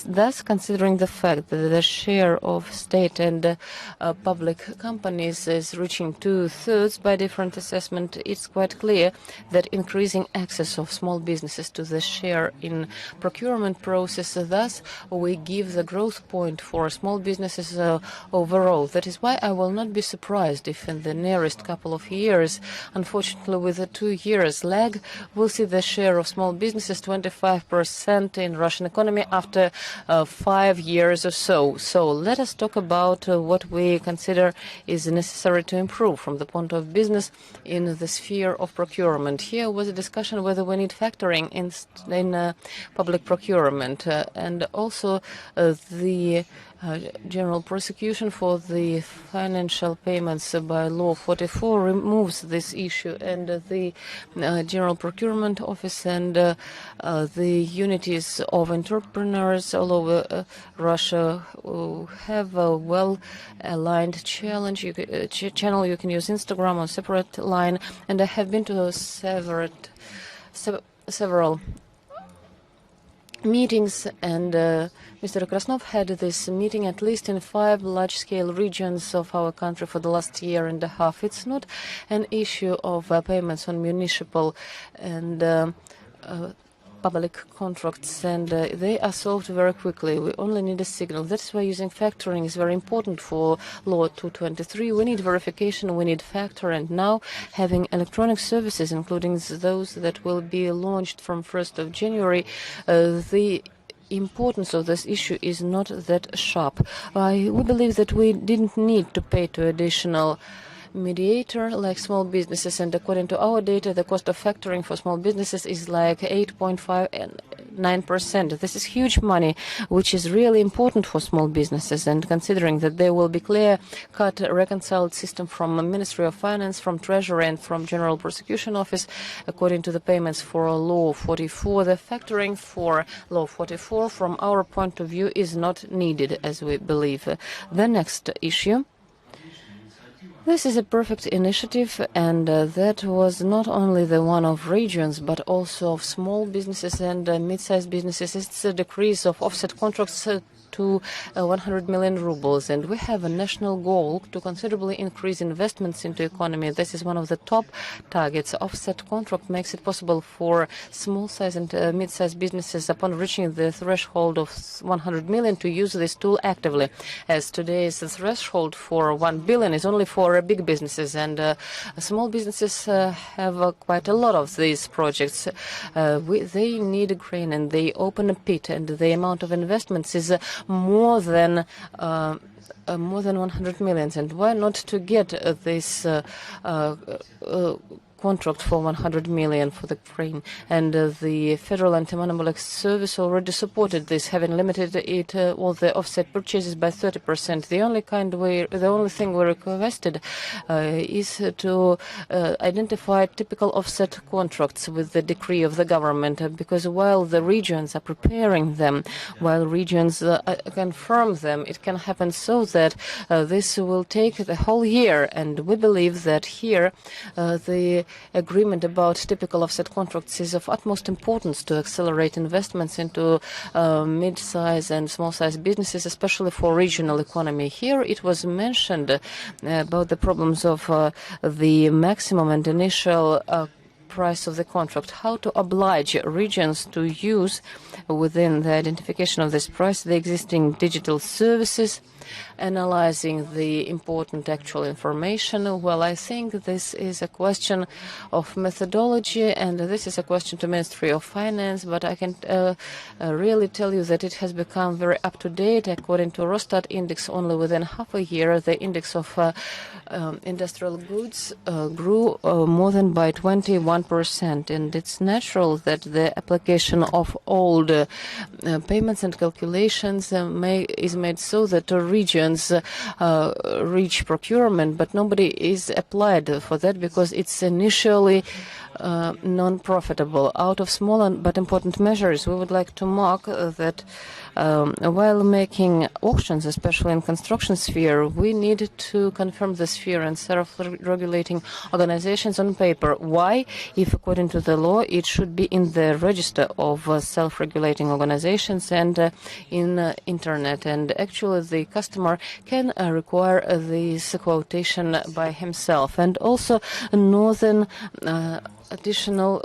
Thus, considering the fact that the share of state and public companies is reaching 2/3 by different assessment, it's quite clear that increasing access of small businesses to the share in procurement process, thus we give the growth point for small businesses overall. That is why I will not be surprised if in the nearest couple of years, unfortunately with a 2 years lag, we'll see the share of small businesses 25% in Russian economy after 5 years or so. So let us talk about what we consider is necessary to improve from the point of business in the sphere of procurement. Here was a discussion whether we need factoring in public procurement, and also the general prosecution for the financial payments by law 44 removes this issue, and the general procurement office and the unities of entrepreneurs all over Russia have a well-aligned channel. You can use Instagram on separate line, and I have been to several meetings, and Mr. Krasnov had this meeting at least in 5 large-scale regions of our country for the last year and a half. It's not an issue of payments on municipal and public contracts, and they are solved very quickly. We only need a signal. That's why using factoring is very important for Law 223. We need verification, we need factor, and now having electronic services, including those that will be launched from 1st of January, the importance of this issue is not that sharp. We believe that we didn't need to pay to additional mediator like small businesses, and according to our data, the cost of factoring for small businesses is like 8.5 and 9%. This is huge money, which is really important for small businesses, and considering that there will be clear-cut reconciled system from the Ministry of Finance, from Treasury, and from General Prosecution Office, according to the payments for Law 44, the factoring for Law 44, from our point of view, is not needed, as we believe. The next issue. This is a perfect initiative, and that was not only the one of regions, but also of small businesses and mid-sized businesses. It's a decrease of offset contracts to 100 million rubles, and we have a national goal to considerably increase investments into economy. This is one of the top targets. Offset contract makes it possible for small-sized and mid-sized businesses, upon reaching the threshold of 100 million, to use this tool actively, as today's threshold for 1 billion is only for big businesses, and small businesses have quite a lot of these projects. They need a crane, and they open a pit, and the amount of investments is more than 100 million. And why not to get this contract for 100 million for the crane? And the Federal Anti-Monopoly Service already supported this, having limited it all the offset purchases by 30%. The only thing we requested is to identify typical offset contracts with the decree of the government, because while the regions are preparing them, while regions confirm them, it can happen so that this will take the whole year. And we believe that here the agreement about typical offset contracts is of utmost importance to accelerate investments into mid-size and small-size businesses, especially for regional economy. Here it was mentioned about the problems of the maximum and initial price of the contract, how to oblige regions to use, within the identification of this price, the existing digital services, analyzing the important actual information. Well, I think this is a question of methodology, and this is a question to Ministry of Finance, but I can really tell you that it has become very up-to-date. According to Rostat index, only within half a year, the index of industrial goods grew more than by 21%, and it's natural that the application of old payments and calculations is made so that regions reach procurement, but nobody is applied for that because it's initially non-profitable. Out of small but important measures, we would like to mark that while making auctions, especially in construction sphere, we need to confirm the sphere and self-regulating organizations on paper. Why? If according to the law, it should be in the register of self-regulating organizations and in internet. And actually, the customer can require this quotation by himself. And also, northern additional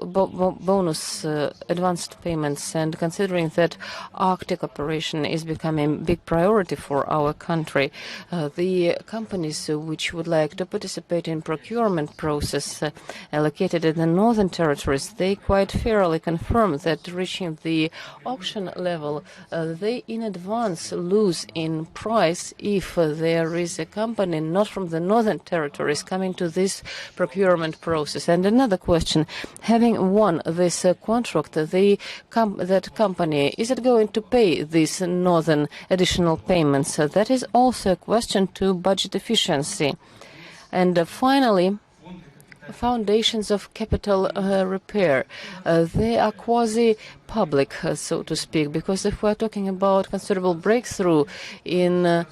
bonus advanced payments, and considering that Arctic operation is becoming a big priority for our country, the companies which would like to participate in procurement process allocated in the northern territories, they quite fairly confirm that reaching the auction level, they in advance lose in price if there is a company not from the northern territories coming to this procurement process. And another question, having won this contract, that company, is it going to pay these northern additional payments? That is also a question to budget efficiency. And finally, foundations of capital repair. They are quasi-public, so to speak, because if we're talking about considerable breakthrough in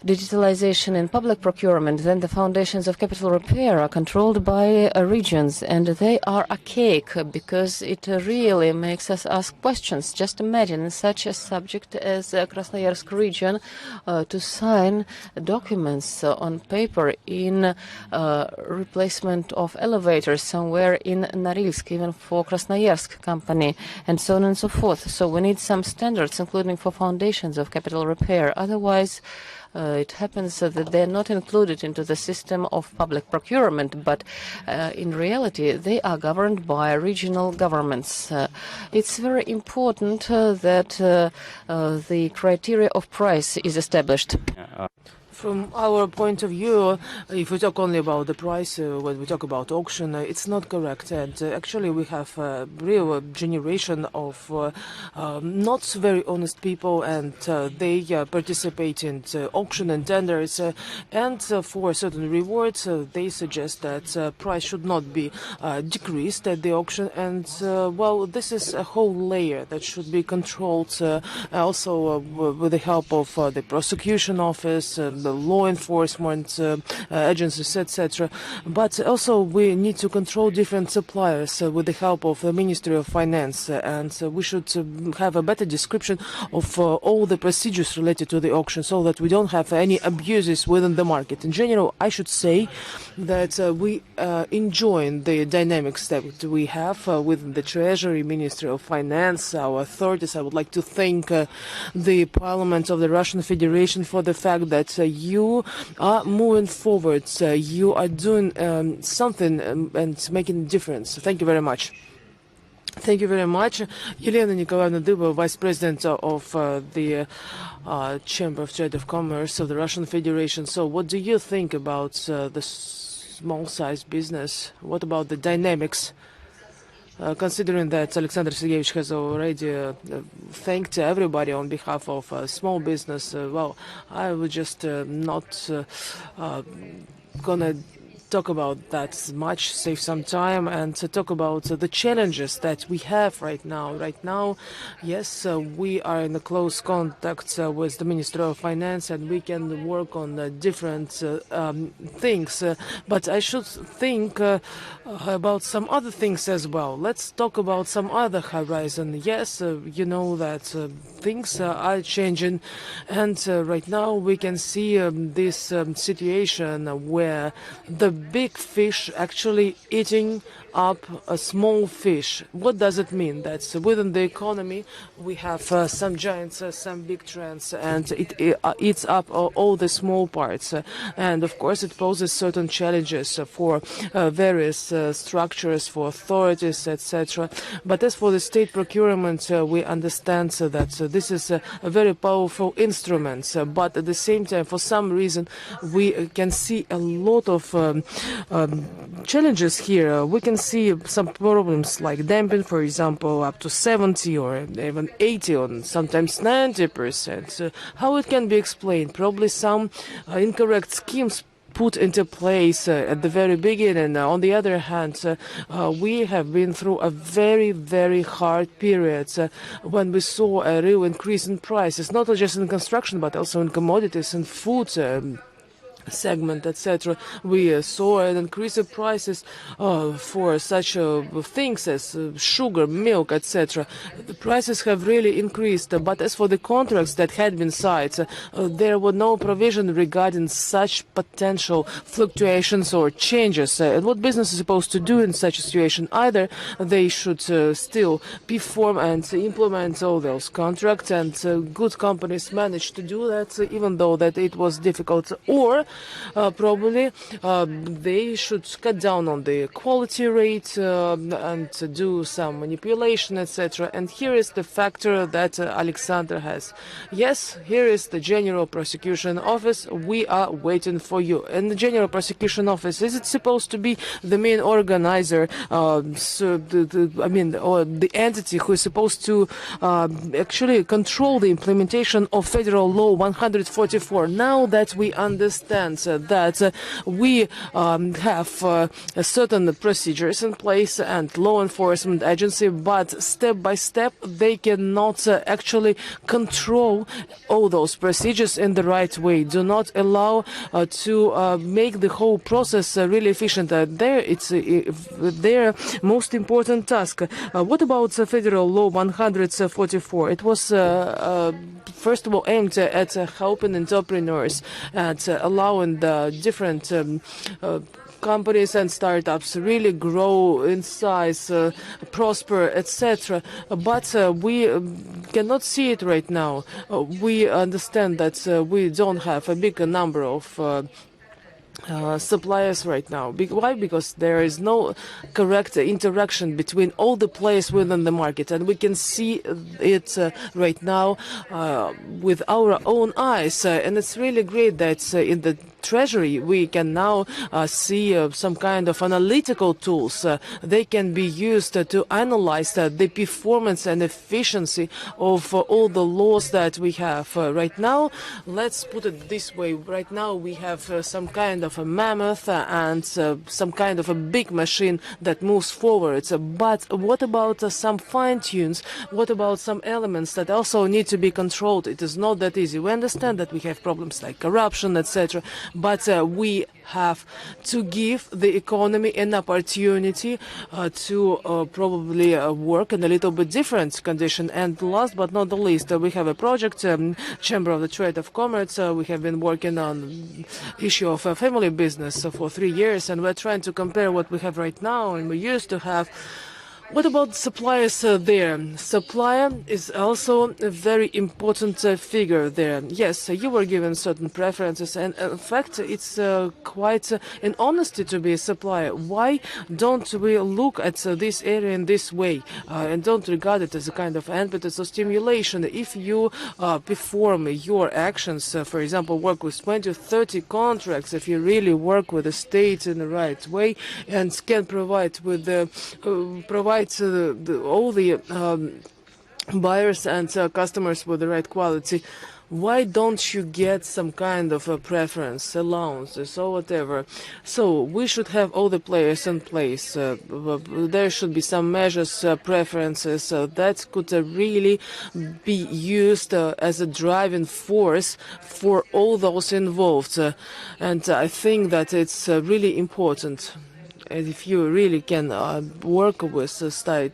digitalization in public procurement, then the foundations of capital repair are controlled by regions, and they are archaic because it really makes us ask questions. Just imagine such a subject as Krasnoyarsk region to sign documents on paper in replacement of elevators somewhere in Norilsk, even for Krasnoyarsk company, and so on and so forth. So we need some standards, including for foundations of capital repair. Otherwise, it happens that they're not included into the system of public procurement, but in reality they are governed by regional governments. It's very important that the criteria of price is established. From our point of view, if we talk only about the price, when we talk about auction, it's not correct. And actually, we have a real generation of not very honest people, and they participate in auction and tenders. And for certain rewards, they suggest that price should not be decreased at the auction. And well, this is a whole layer that should be controlled also with the help of the prosecution office, the law enforcement agencies, etc. But also we need to control different suppliers with the help of the Ministry of Finance, and we should have a better description of all the procedures related to the auction, so that we don't have any abuses within the market. In general, I should say that we enjoy the dynamics that we have within the Treasury, Ministry of Finance, our authorities. I would like to thank the Parliament of the Russian Federation for the fact that you are moving forward. You are doing something and making a difference. Thank you very much. Thank you very much. Elena Nikolaevna Dybova, Vice President of the Chamber of Trade of Commerce of the Russian Federation. So what do you think about the small-sized business? What about the dynamics? Considering that Alexander Sergeyevich has already thanked everybody on behalf of small business, well, I would just not gonna talk about that much, save some time, and to talk about the challenges that we have right now. Right now, yes, we are in a close contact with the Ministry of Finance, and we can work on different things. But I should think about some other things as well. Let's talk about some other horizon. Yes, you know that things are changing, and right now we can see this situation where the big fish actually eating up a small fish. What does it mean? That within the economy we have some giants, some big trends, and it eats up all the small parts. And of course it poses certain challenges for various structures, for authorities, etc. But as for the state procurement, we understand that this is a very powerful instrument. But at the same time, for some reason, we can see a lot of challenges here. We can see some problems like dumping, for example, up to 70 or even 80 or sometimes 90%. How it can be explained? Probably some incorrect schemes put into place at the very beginning. On the other hand, we have been through a very, very hard period when we saw a real increase in prices, not just in construction, but also in commodities and food segment, etc. We saw an increase in prices for such things as sugar, milk, etc. The prices have really increased, but as for the contracts that had been signed, there were no provision regarding such potential fluctuations or changes. And what business is supposed to do in such a situation? Either they should still perform and implement all those contracts, and good companies managed to do that, even though that it was difficult, or probably they should cut down on the quality rate and do some manipulation, etc. And here is the factor that Alexander has. Yes, here is the General Prosecution Office. We are waiting for you. And the General Prosecution Office, is it supposed to be the main organizer, or the entity who is supposed to actually control the implementation of Federal Law 144? Now that we understand that we have certain procedures in place and law enforcement agency, but step by step they cannot actually control all those procedures in the right way. Do not allow to make the whole process really efficient. There, it's their most important task. What about Federal Law 144? It was first of all aimed at helping entrepreneurs and allowing the different companies and startups really grow in size, prosper, etc. But we cannot see it right now. We understand that we don't have a big number of suppliers right now. Why? Because there is no correct interaction between all the players within the market, and we can see it right now with our own eyes. And it's really great that in the Treasury we can now see some kind of analytical tools. They can be used to analyze the performance and efficiency of all the laws that we have right now. Let's put it this way: right now we have some kind of a mammoth and some kind of a big machine that moves forwards. But what about some fine tunes? What about some elements that also need to be controlled? It is not that easy. We understand that we have problems like corruption, etc. But we have to give the economy an opportunity to probably work in a little bit different condition. And last but not the least, we have a project, Chamber of the Trade of Commerce. We have been working on issue of family business for 3 years, and we're trying to compare what we have right now and we used to have. What about suppliers there? Supplier is also a very important figure there. Yes, you were given certain preferences, and in fact, it's quite an honesty to be a supplier. Why don't we look at this area in this way and don't regard it as a kind of impetus or stimulation? If you perform your actions, for example, work with 20 or 30 contracts, if you really work with the state in the right way and can provide with the all the buyers and customers with the right quality, why don't you get some kind of a preference, allowances, or whatever? So we should have all the players in place. There should be some measures, preferences that could really be used as a driving force for all those involved. And I think that it's really important. And if you really can work with the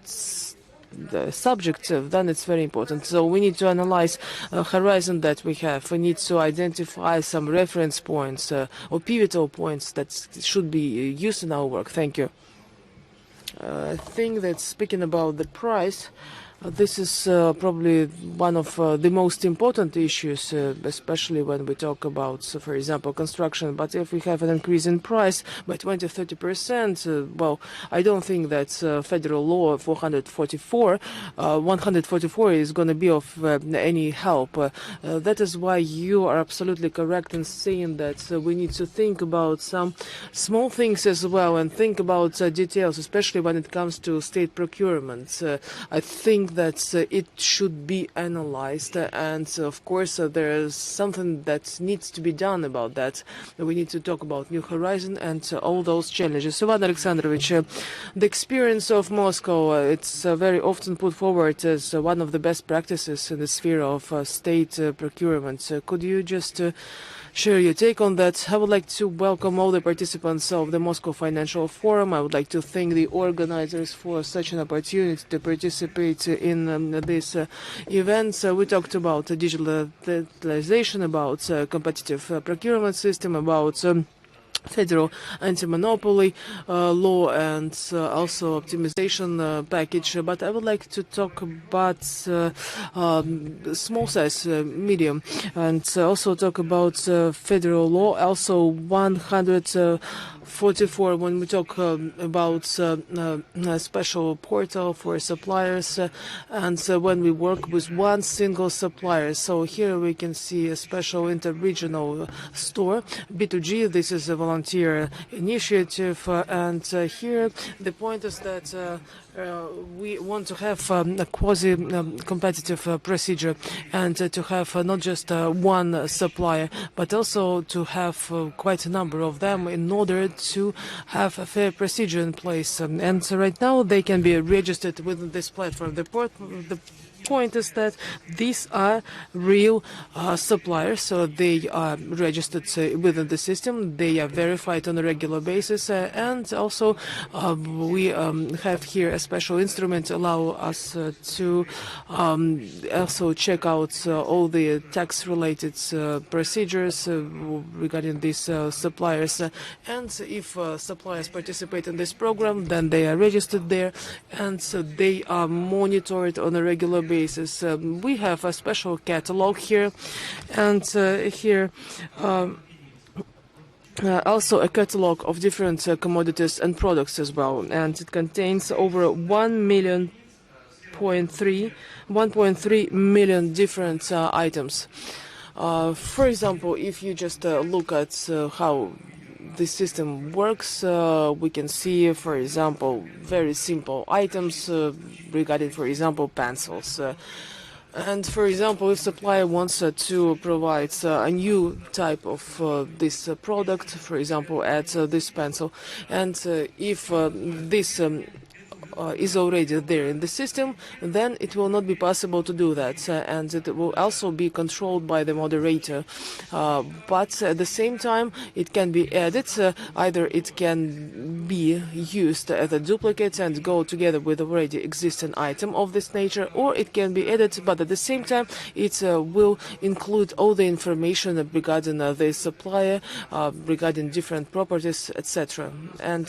subject, then it's very important. So we need to analyze horizon that we have. We need to identify some reference points or pivotal points that should be used in our work. Thank you. I think that speaking about the price, this is probably one of the most important issues, especially when we talk about, for example, construction. But if we have an increase in price by 20-30%, well, I don't think that federal law 144 is going to be of any help. That is why you are absolutely correct in saying that we need to think about some small things as well and think about details, especially when it comes to state procurement. I think that it should be analyzed, and of course there is something that needs to be done about that. We need to talk about New Horizon and all those challenges. Ivan Alexandrovich, the experience of Moscow, it's very often put forward as one of the best practices in the sphere of state procurement. Could you just share your take on that? I would like to welcome all the participants of the Moscow Financial Forum. I would like to thank the organizers for such an opportunity to participate in this event. We talked about digitalization, about competitive procurement system, about federal anti-monopoly law, and also optimization package. But I would like to talk about small size, medium, and also talk about federal law, also 144 when we talk about a special portal for suppliers, and when we work with one single supplier. So here we can see a special interregional store, B2G. This is a volunteer initiative, and here the point is that we want to have a quasi-competitive procedure, and to have not just one supplier, but also to have quite a number of them in order to have a fair procedure in place. And right now they can be registered within this platform. The point is that these are real suppliers, so they are registered within the system, they are verified on a regular basis, and also we have here a special instrument allow us to also check out all the tax related procedures regarding these suppliers, and if suppliers participate in this program, then they are registered there, and so they are monitored on a regular basis. We have a special catalog here, and here also a catalog of different commodities and products as well, and it contains over 1.3 million different items. For example, if you just look at how the system works, we can see, for example, very simple items regarding, for example, pencils. And for example, if supplier wants to provide a new type of this product, for example, add this pencil, and if this is already there in the system, then it will not be possible to do that, and it will also be controlled by the moderator. But at the same time, it can be added. Either it can be used as a duplicate and go together with already existing item of this nature, or it can be added, but at the same time, it will include all the information regarding the supplier, regarding different properties, etc. And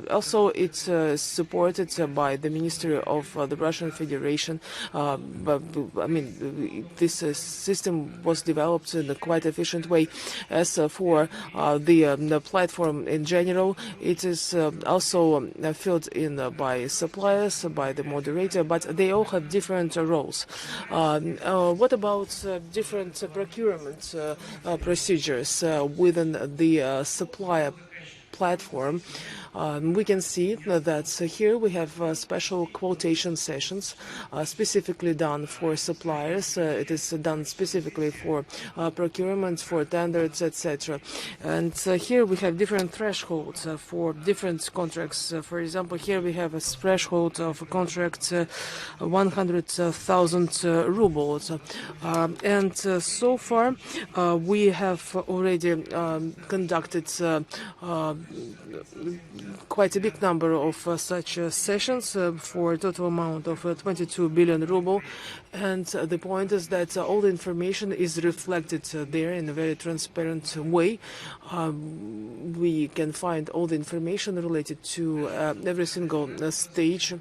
also, it's supported by the Ministry of the Russian Federation. But, I mean, this system was developed in a quite efficient way. As for the platform in general, it is also filled in by suppliers, by the moderator, but they all have different roles. What about different procurement procedures within the supplier platform? We can see that here we have special quotation sessions specifically done for suppliers. It is done specifically for procurement, for tenders, etc. And here we have different thresholds for different contracts. For example, here we have a threshold of a contract 100,000 rubles. And so far we have already conducted quite a big number of such sessions for a total amount of 22 billion ruble. And the point is that all the information is reflected there in a very transparent way. We can find all the information related to every single stage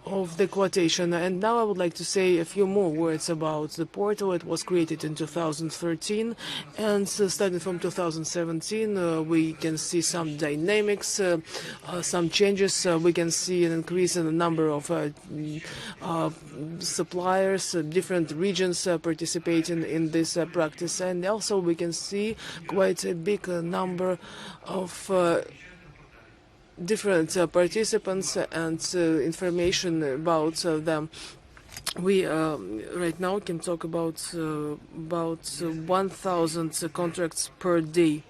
of the quotation. And now I would like to say a few more words about the portal. It was created in 2013, and starting from 2017, we can see some dynamics, some changes. We can see an increase in the number of suppliers, different regions participating in this practice, and also we can see quite a big number of different participants and information about them. We right now can talk about 1,000 contracts per day.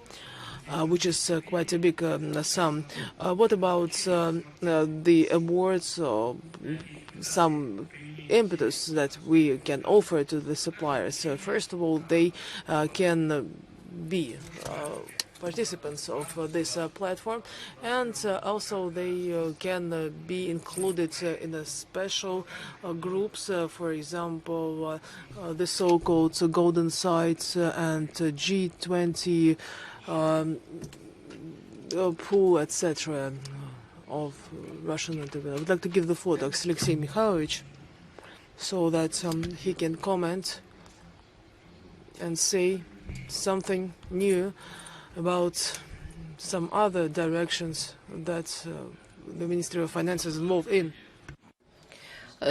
Which is quite a big sum. What about the awards or some impetus that we can offer to the suppliers? First of all, they can be participants of this platform, and also they can be included in a special groups, for example, the so-called golden sites and G20 pool, etc. of Russian enterprise. I would like to give the floor to Alexei Mikhailovich so that he can comment and say something new about some other directions that the Ministry of Finance is involved in.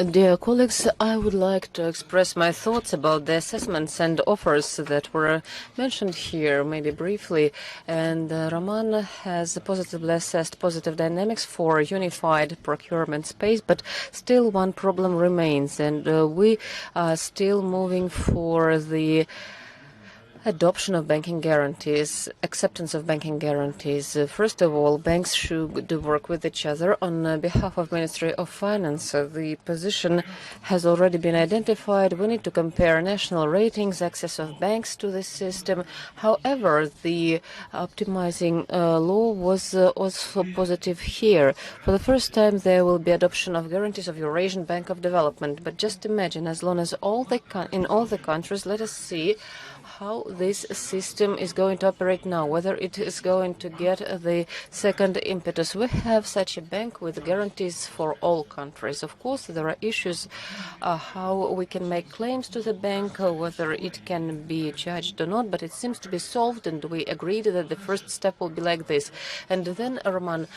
Dear colleagues, I would like to express my thoughts about the assessments and offers that were mentioned here, maybe briefly. And Roman has positively assessed positive dynamics for unified procurement space, but still one problem remains, and we are still moving for the adoption of banking guarantees, acceptance of banking guarantees. First of all, banks should work with each other on behalf of Ministry of Finance. The position has already been identified. We need to compare national ratings, access of banks to this system. However, the optimizing law was also positive here. For the first time, there will be adoption of guarantees of Eurasian Bank of Development. But just imagine, as long as in all the countries, let us see how this system is going to operate now, whether it is going to get the second impetus. We have such a bank with guarantees for all countries. Of course, there are issues how we can make claims to the bank, whether it can be judged or not, but it seems to be solved, and we agreed that the first step will be like this. And then, Arman,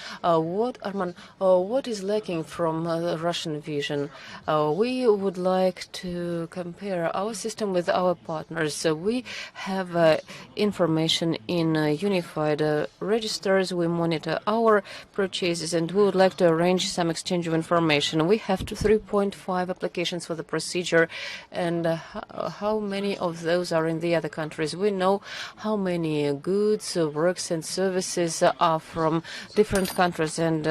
what is lacking from the Russian vision? We would like to compare our system with our partners. So we have information in unified registers. We monitor our purchases, and we would like to arrange some exchange of information. We have 3.5 applications for the procedure, and how many of those are in the other countries? We know how many goods, works, and services are from different countries, and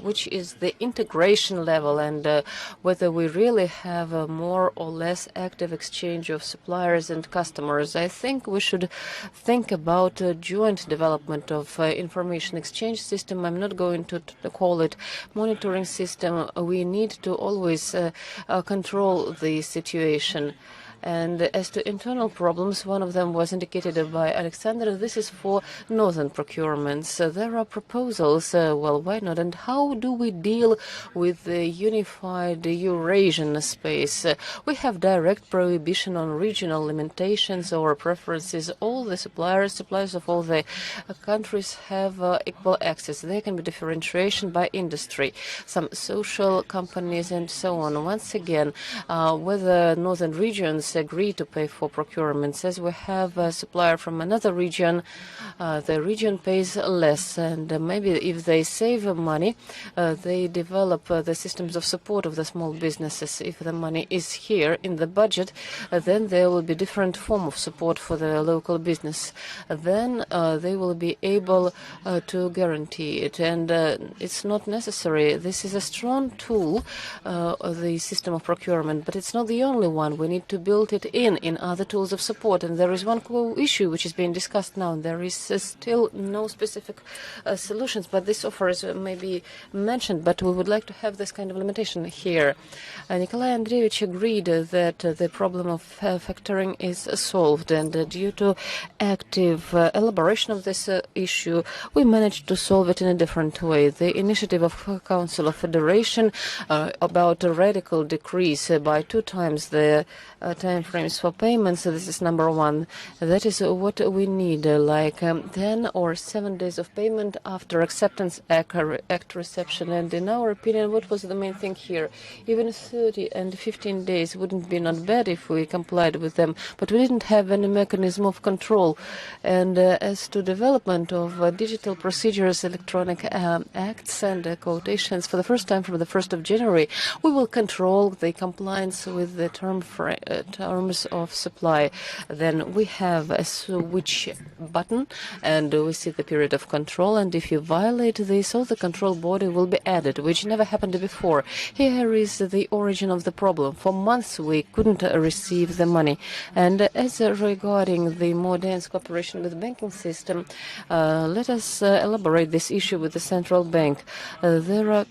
which is the integration level, and whether we really have a more or less active exchange of suppliers and customers. I think we should think about a joint development of information exchange system. I'm not going to call it monitoring system. We need to always control the situation. And as to internal problems, one of them was indicated by Alexander. This is for northern procurements. There are proposals, well, why not? And how do we deal with the unified Eurasian space? We have direct prohibition on regional limitations or preferences. All the suppliers of all the countries have equal access. There can be differentiation by industry, some social companies and so on. Once again, whether northern regions agree to pay for procurements. As we have a supplier from another region, the region pays less, and maybe if they save money, they develop the systems of support of the small businesses. If the money is here in the budget, then there will be different form of support for the local business. Then they will be able to guarantee it, and it's not necessary. This is a strong tool, the system of procurement, but it's not the only one. We need to build it in other tools of support. And there is one issue which is being discussed now. There is still no specific solutions, but this offers may be mentioned, but we would like to have this kind of limitation here. Nikolai Andreevich agreed that the problem of factoring is solved, and due to active elaboration of this issue, we managed to solve it in a different way. The initiative of Council of Federation about a radical decrease by 2 times the time frames for payments. This is number one. That is what we need, like 10 or 7 days of payment after acceptance act reception. And in our opinion, what was the main thing here? Even 30 and 15 days wouldn't be not bad if we complied with them, but we didn't have any mechanism of control. And as to development of digital procedures, electronic acts and quotations, for the first time from the 1st of January, we will control the compliance with the terms of supply. Then we have a switch button, and we see the period of control, and if you violate this, all the control body will be added, which never happened before. Here is the origin of the problem. For months we couldn't receive the money, and as regarding the more dense cooperation with the banking system, let us elaborate this issue with the central bank. There are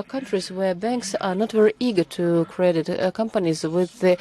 countries where banks are not very eager to credit companies with the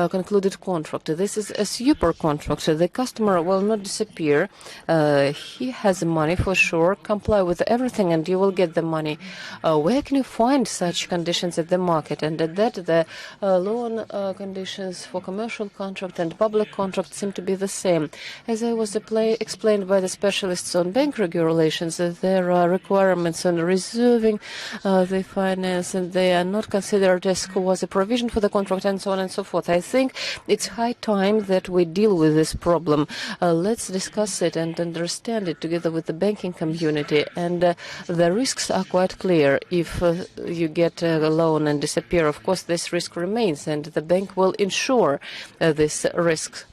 concluded contract. This is a super contract. The customer will not disappear. He has money for sure. Comply with everything and you will get the money. Where can you find such conditions at the market? And at that, the loan conditions for commercial contract and public contract seem to be the same. As I was explained by the specialists on bank regulations, there are requirements on reserving the finance, and they are not considered as quasi provision for the contract, and so on and so forth. I think it's high time that we deal with this problem. Let's discuss it and understand it together with the banking community. And the risks are quite clear. If you get a loan and disappear, of course, this risk remains, and the bank will insure this risk.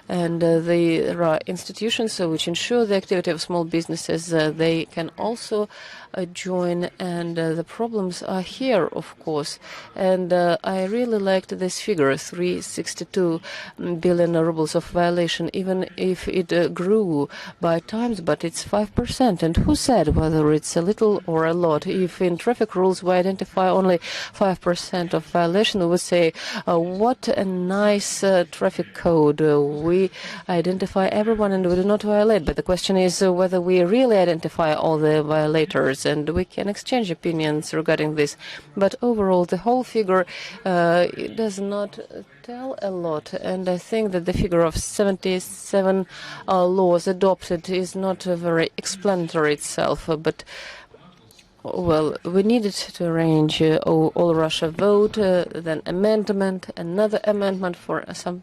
And there are institutions which ensure the activity of small businesses. They can also join, and the problems are here, of course. And I really liked this figure, 362 billion rubles of violation, even if it grew by times, but it's 5%. And who said whether it's a little or a lot? If in traffic rules we identify only 5% of violation, we would say, what a nice traffic code. We identify everyone and we do not violate. But the question is whether we really identify all the violators, and we can exchange opinions regarding this. But overall, the whole figure it does not tell a lot, and I think that the figure of 77 laws adopted is not very explanatory itself, but well, we needed to arrange all Russia vote, then amendment, another amendment for some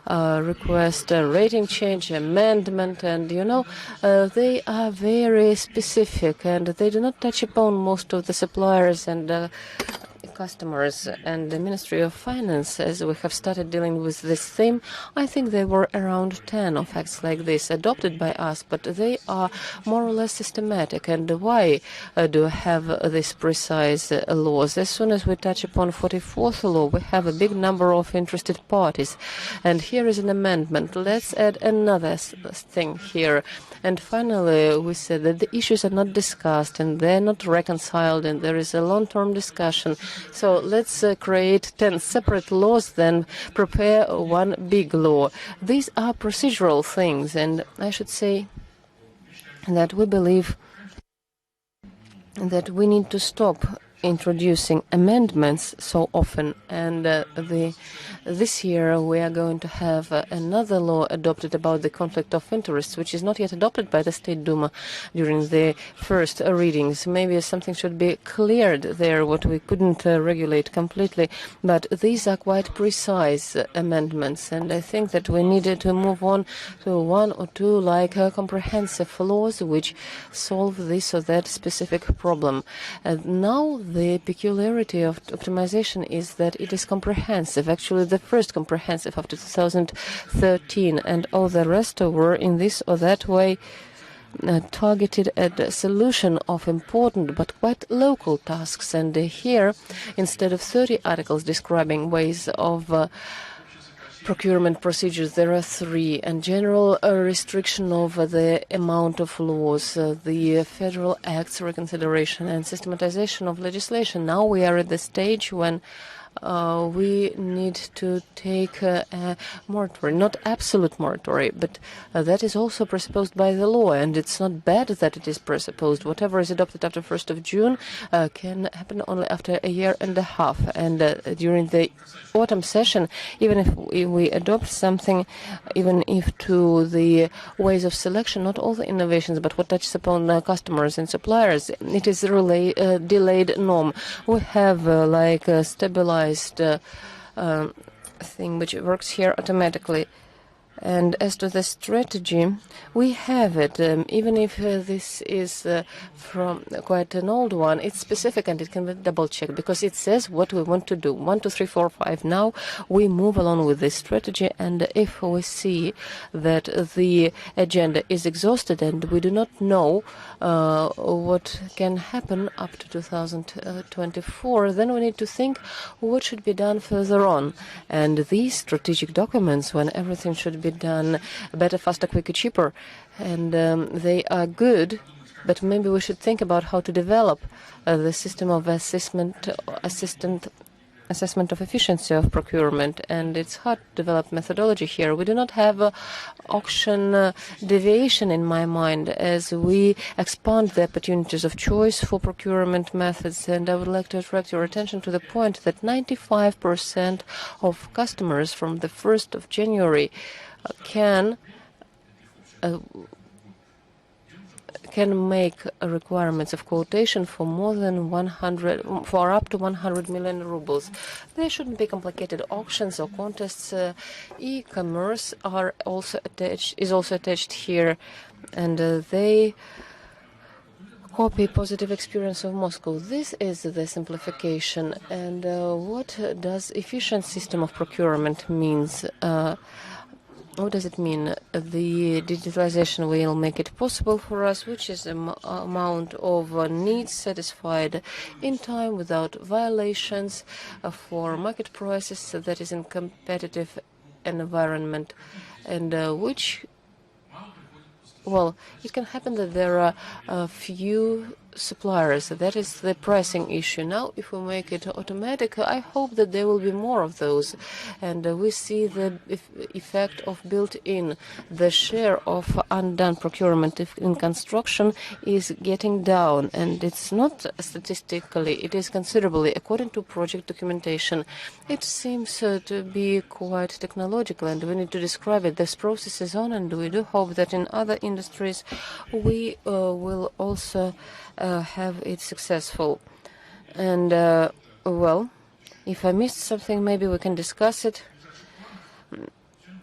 request, rating change, amendment, and you know, they are very specific and they do not touch upon most of the suppliers and customers. And the Ministry of Finance, as we have started dealing with this theme, I think there were around 10 of acts like this adopted by us, but they are more or less systematic. And why do we have these precise laws? As soon as we touch upon 44th law, we have a big number of interested parties. And here is an amendment. Let's add another thing here. And finally, we said that the issues are not discussed and they're not reconciled, and there is a long-term discussion. So let's create 10 separate laws, then prepare one big law. These are procedural things, and I should say that we believe that we need to stop introducing amendments so often, and this year we are going to have another law adopted about the conflict of interests, which is not yet adopted by the State Duma during the first readings. Maybe something should be cleared there, what we couldn't regulate completely, but these are quite precise amendments, and I think that we needed to move on to one or two like comprehensive laws which solve this or that specific problem. And now the peculiarity of optimization is that it is comprehensive, actually the first comprehensive after 2013, and all the rest were in this or that way targeted at the solution of important but quite local tasks. And here, instead of 30 articles describing ways of procurement procedures, there are 3, and general restriction of the amount of laws, the federal acts reconsideration, and systematization of legislation. Now we are at the stage when we need to take a moratorium, not absolute moratorium, but that is also presupposed by the law, and it's not bad that it is presupposed. Whatever is adopted after 1st of June can happen only after a year and a half, and during the autumn session, even if we adopt something, even if to the ways of selection, not all the innovations, but what touches upon customers and suppliers, it is really delayed norm. We have like a stabilized thing which works here automatically. And as to the strategy, we have it, even if this is from quite an old one, it's specific and it can be double-checked because it says what we want to do. 1, 2, 3, 4, 5. Now we move along with this strategy, and if we see that the agenda is exhausted and we do not know what can happen up to 2024, then we need to think what should be done further on. And these strategic documents, when everything should be done better, faster, quicker, cheaper, and they are good, but maybe we should think about how to develop the system of assessment of efficiency of procurement, and it's hard to develop methodology here. We do not have auction deviation in my mind as we expand the opportunities of choice for procurement methods, and I would like to attract your attention to the point that 95% of customers from the 1st of January can make requirements of quotation for more than 100, for up to 100 million rubles. There shouldn't be complicated auctions or contests. E-commerce is also attached here, and they copy positive experience of Moscow. This is the simplification. And what does efficient system of procurement means? What does it mean? The digitalization will make it possible for us, which is an amount of needs satisfied in time without violations for market prices that is in competitive environment, and which, well, it can happen that there are a few suppliers. That is the pricing issue. Now, if we make it automatic, I hope that there will be more of those. And we see the effect of built-in. The share of undone procurement in construction is getting down. And it's not statistically, it is considerably. According to project documentation, it seems to be quite technological. And we need to describe it. This process is on, and we do hope that in other industries we will also have it successful. And well, if I missed something, maybe we can discuss it.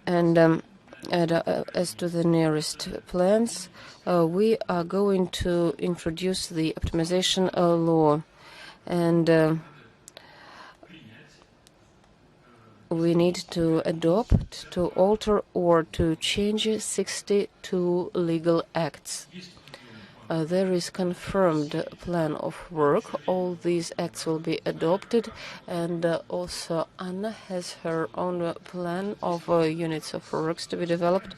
And as to the nearest plans, we are going to introduce the optimization law, and we need to adopt, to alter, or to change 62 legal acts. There is confirmed plan of work. All these acts will be adopted, and also Anna has her own plan of units of works to be developed.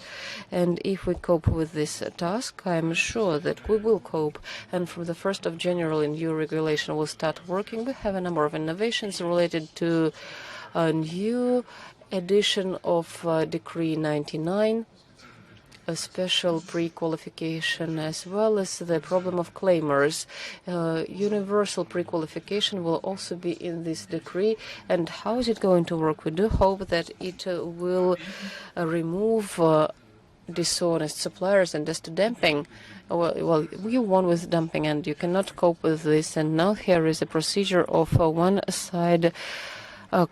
And if we cope with this task, I'm sure that we will cope. And from the 1st of January, new regulation will start working. We have a number of innovations related to a new edition of Decree 99. A special pre-qualification, as well as the problem of claimers. Universal pre-qualification will also be in this decree. And how is it going to work? We do hope that it will remove dishonest suppliers. And as to dumping, well, you won with dumping, and you cannot cope with this. And now here is a procedure of one side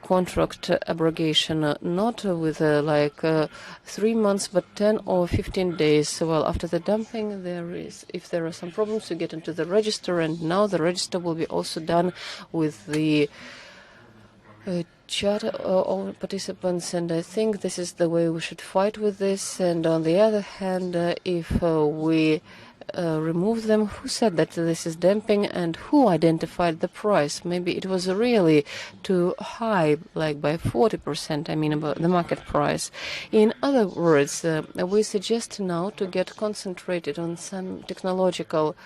contract abrogation, not with 3 months, but 10 or 15 days. Well, after the dumping, if there are some problems, you get into the register, and now the register will be also done with the charter all participants, and I think this is the way we should fight with this. And on the other hand, if we remove them, who said that this is dumping, and who identified the price? Maybe it was really too high, like by 40%, I mean, about the market price. In other words, we suggest now to get concentrated on some technological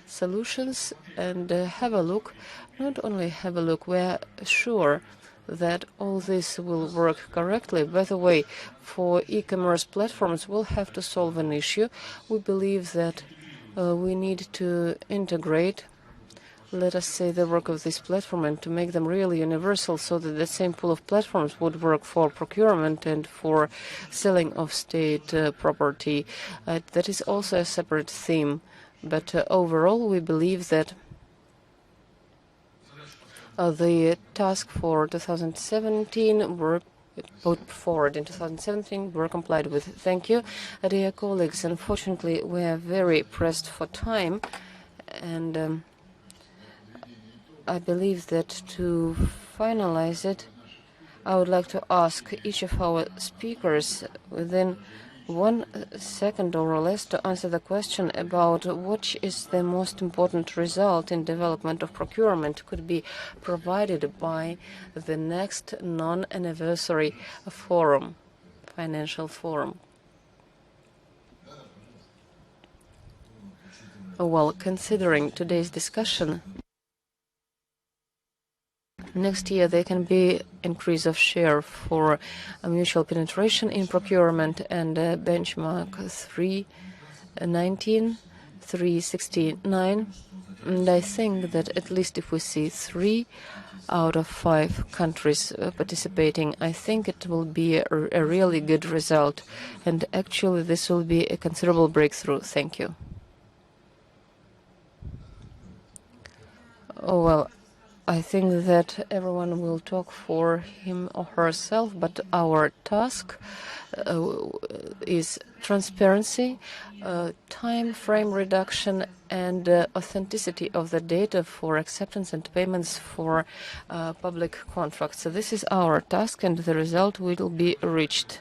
solutions and have a look. Not only have a look, we're sure that all this will work correctly. By the way, for e-commerce platforms, we'll have to solve an issue. We believe that we need to integrate, let us say, the work of this platform and to make them really universal, so that the same pool of platforms would work for procurement and for selling of state property. That is also a separate theme. But overall, we believe that the task for 2017 were put forward in 2017 were complied with. Thank you, dear colleagues. Unfortunately, we are very pressed for time, and I believe that to finalize it, I would like to ask each of our speakers within 1 second or less to answer the question about what is the most important result in development of procurement could be provided by the next non-anniversary forum, financial forum. Well, considering today's discussion, next year there can be increase of share for a mutual penetration in procurement, and benchmark 319, 369. And I think that at least if we see 3 out of 5 countries participating, I think it will be a really good result. And actually this will be a considerable breakthrough. Thank you. Oh, well, I think that everyone will talk for him or herself, but our task is transparency, time frame reduction, and authenticity of the data for acceptance and payments for public contracts. So this is our task, and the result will be reached.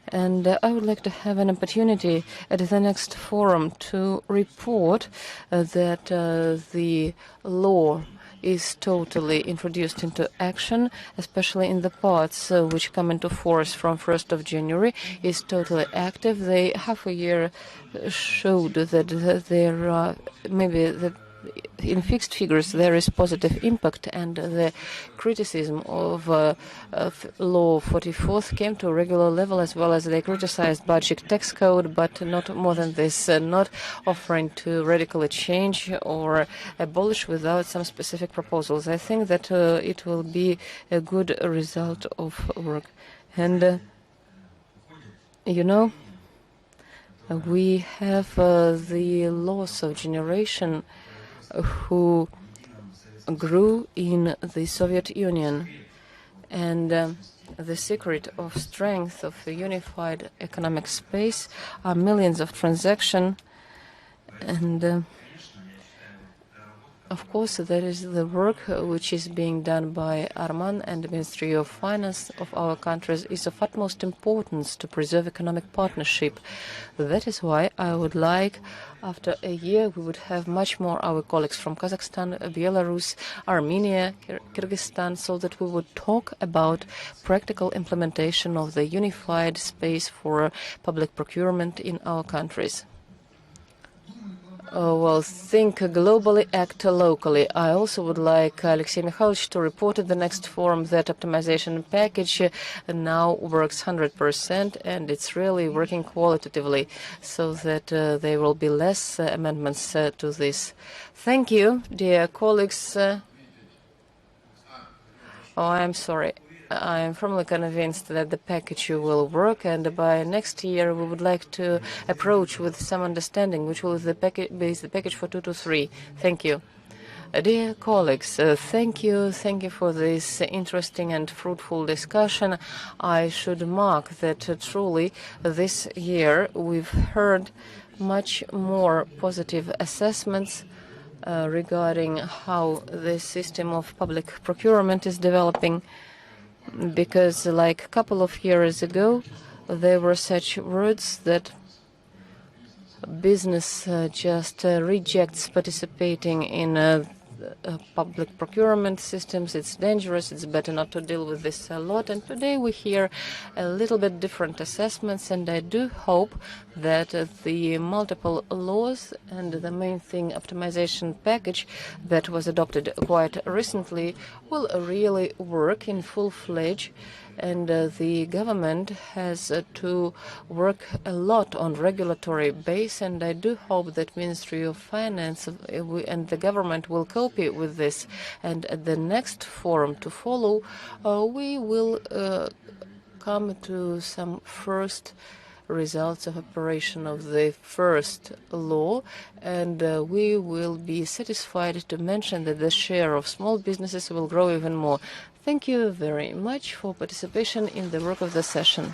And I would like to have an opportunity at the next forum to report that the law is totally introduced into action, especially in the parts which come into force from 1st of January, is totally active. They half a year showed that there are maybe that in fixed figures there is positive impact, and the criticism of law 44th came to a regular level, as well as they criticized budget tax code, but not more than this, not offering to radically change or abolish without some specific proposals. I think that it will be a good result of work. And you know, we have the loss of generation who grew in the Soviet Union. And the secret of strength of a unified economic space are millions of transactions. And of course, there is the work which is being done by Arman and the Ministry of Finance of our countries is of utmost importance to preserve economic partnership. That is why I would like, after a year, we would have much more our colleagues from Kazakhstan, Belarus, Armenia, Kyrgyzstan, so that we would talk about practical implementation of the unified space for public procurement in our countries. Well, think globally, act locally. I also would like Alexei Mikhailovich to report at the next forum that optimization package now works 100%, and it's really working qualitatively, so that there will be less amendments to this. Thank you, dear colleagues. Oh, I'm sorry. I am firmly convinced that the package will work, and by next year we would like to approach with some understanding, which will be the package for 2 to 3. Thank you. Dear colleagues, thank you for this interesting and fruitful discussion. I should mark that truly this year we've heard much more positive assessments regarding how the system of public procurement is developing. Because like a couple of years ago, there were such words that business just rejects participating in public procurement systems. It's dangerous. It's better not to deal with this a lot. And today we hear a little bit different assessments, and I do hope that the multiple laws and the main thing, optimization package that was adopted quite recently, will really work in full-fledged. And the government has to work a lot on regulatory base, and I do hope that Ministry of Finance and the government will copy with this. And at the next forum to follow, we will come to some first results of operation of the first law, and we will be satisfied to mention that the share of small businesses will grow even more. Thank you very much for participation in the work of the session.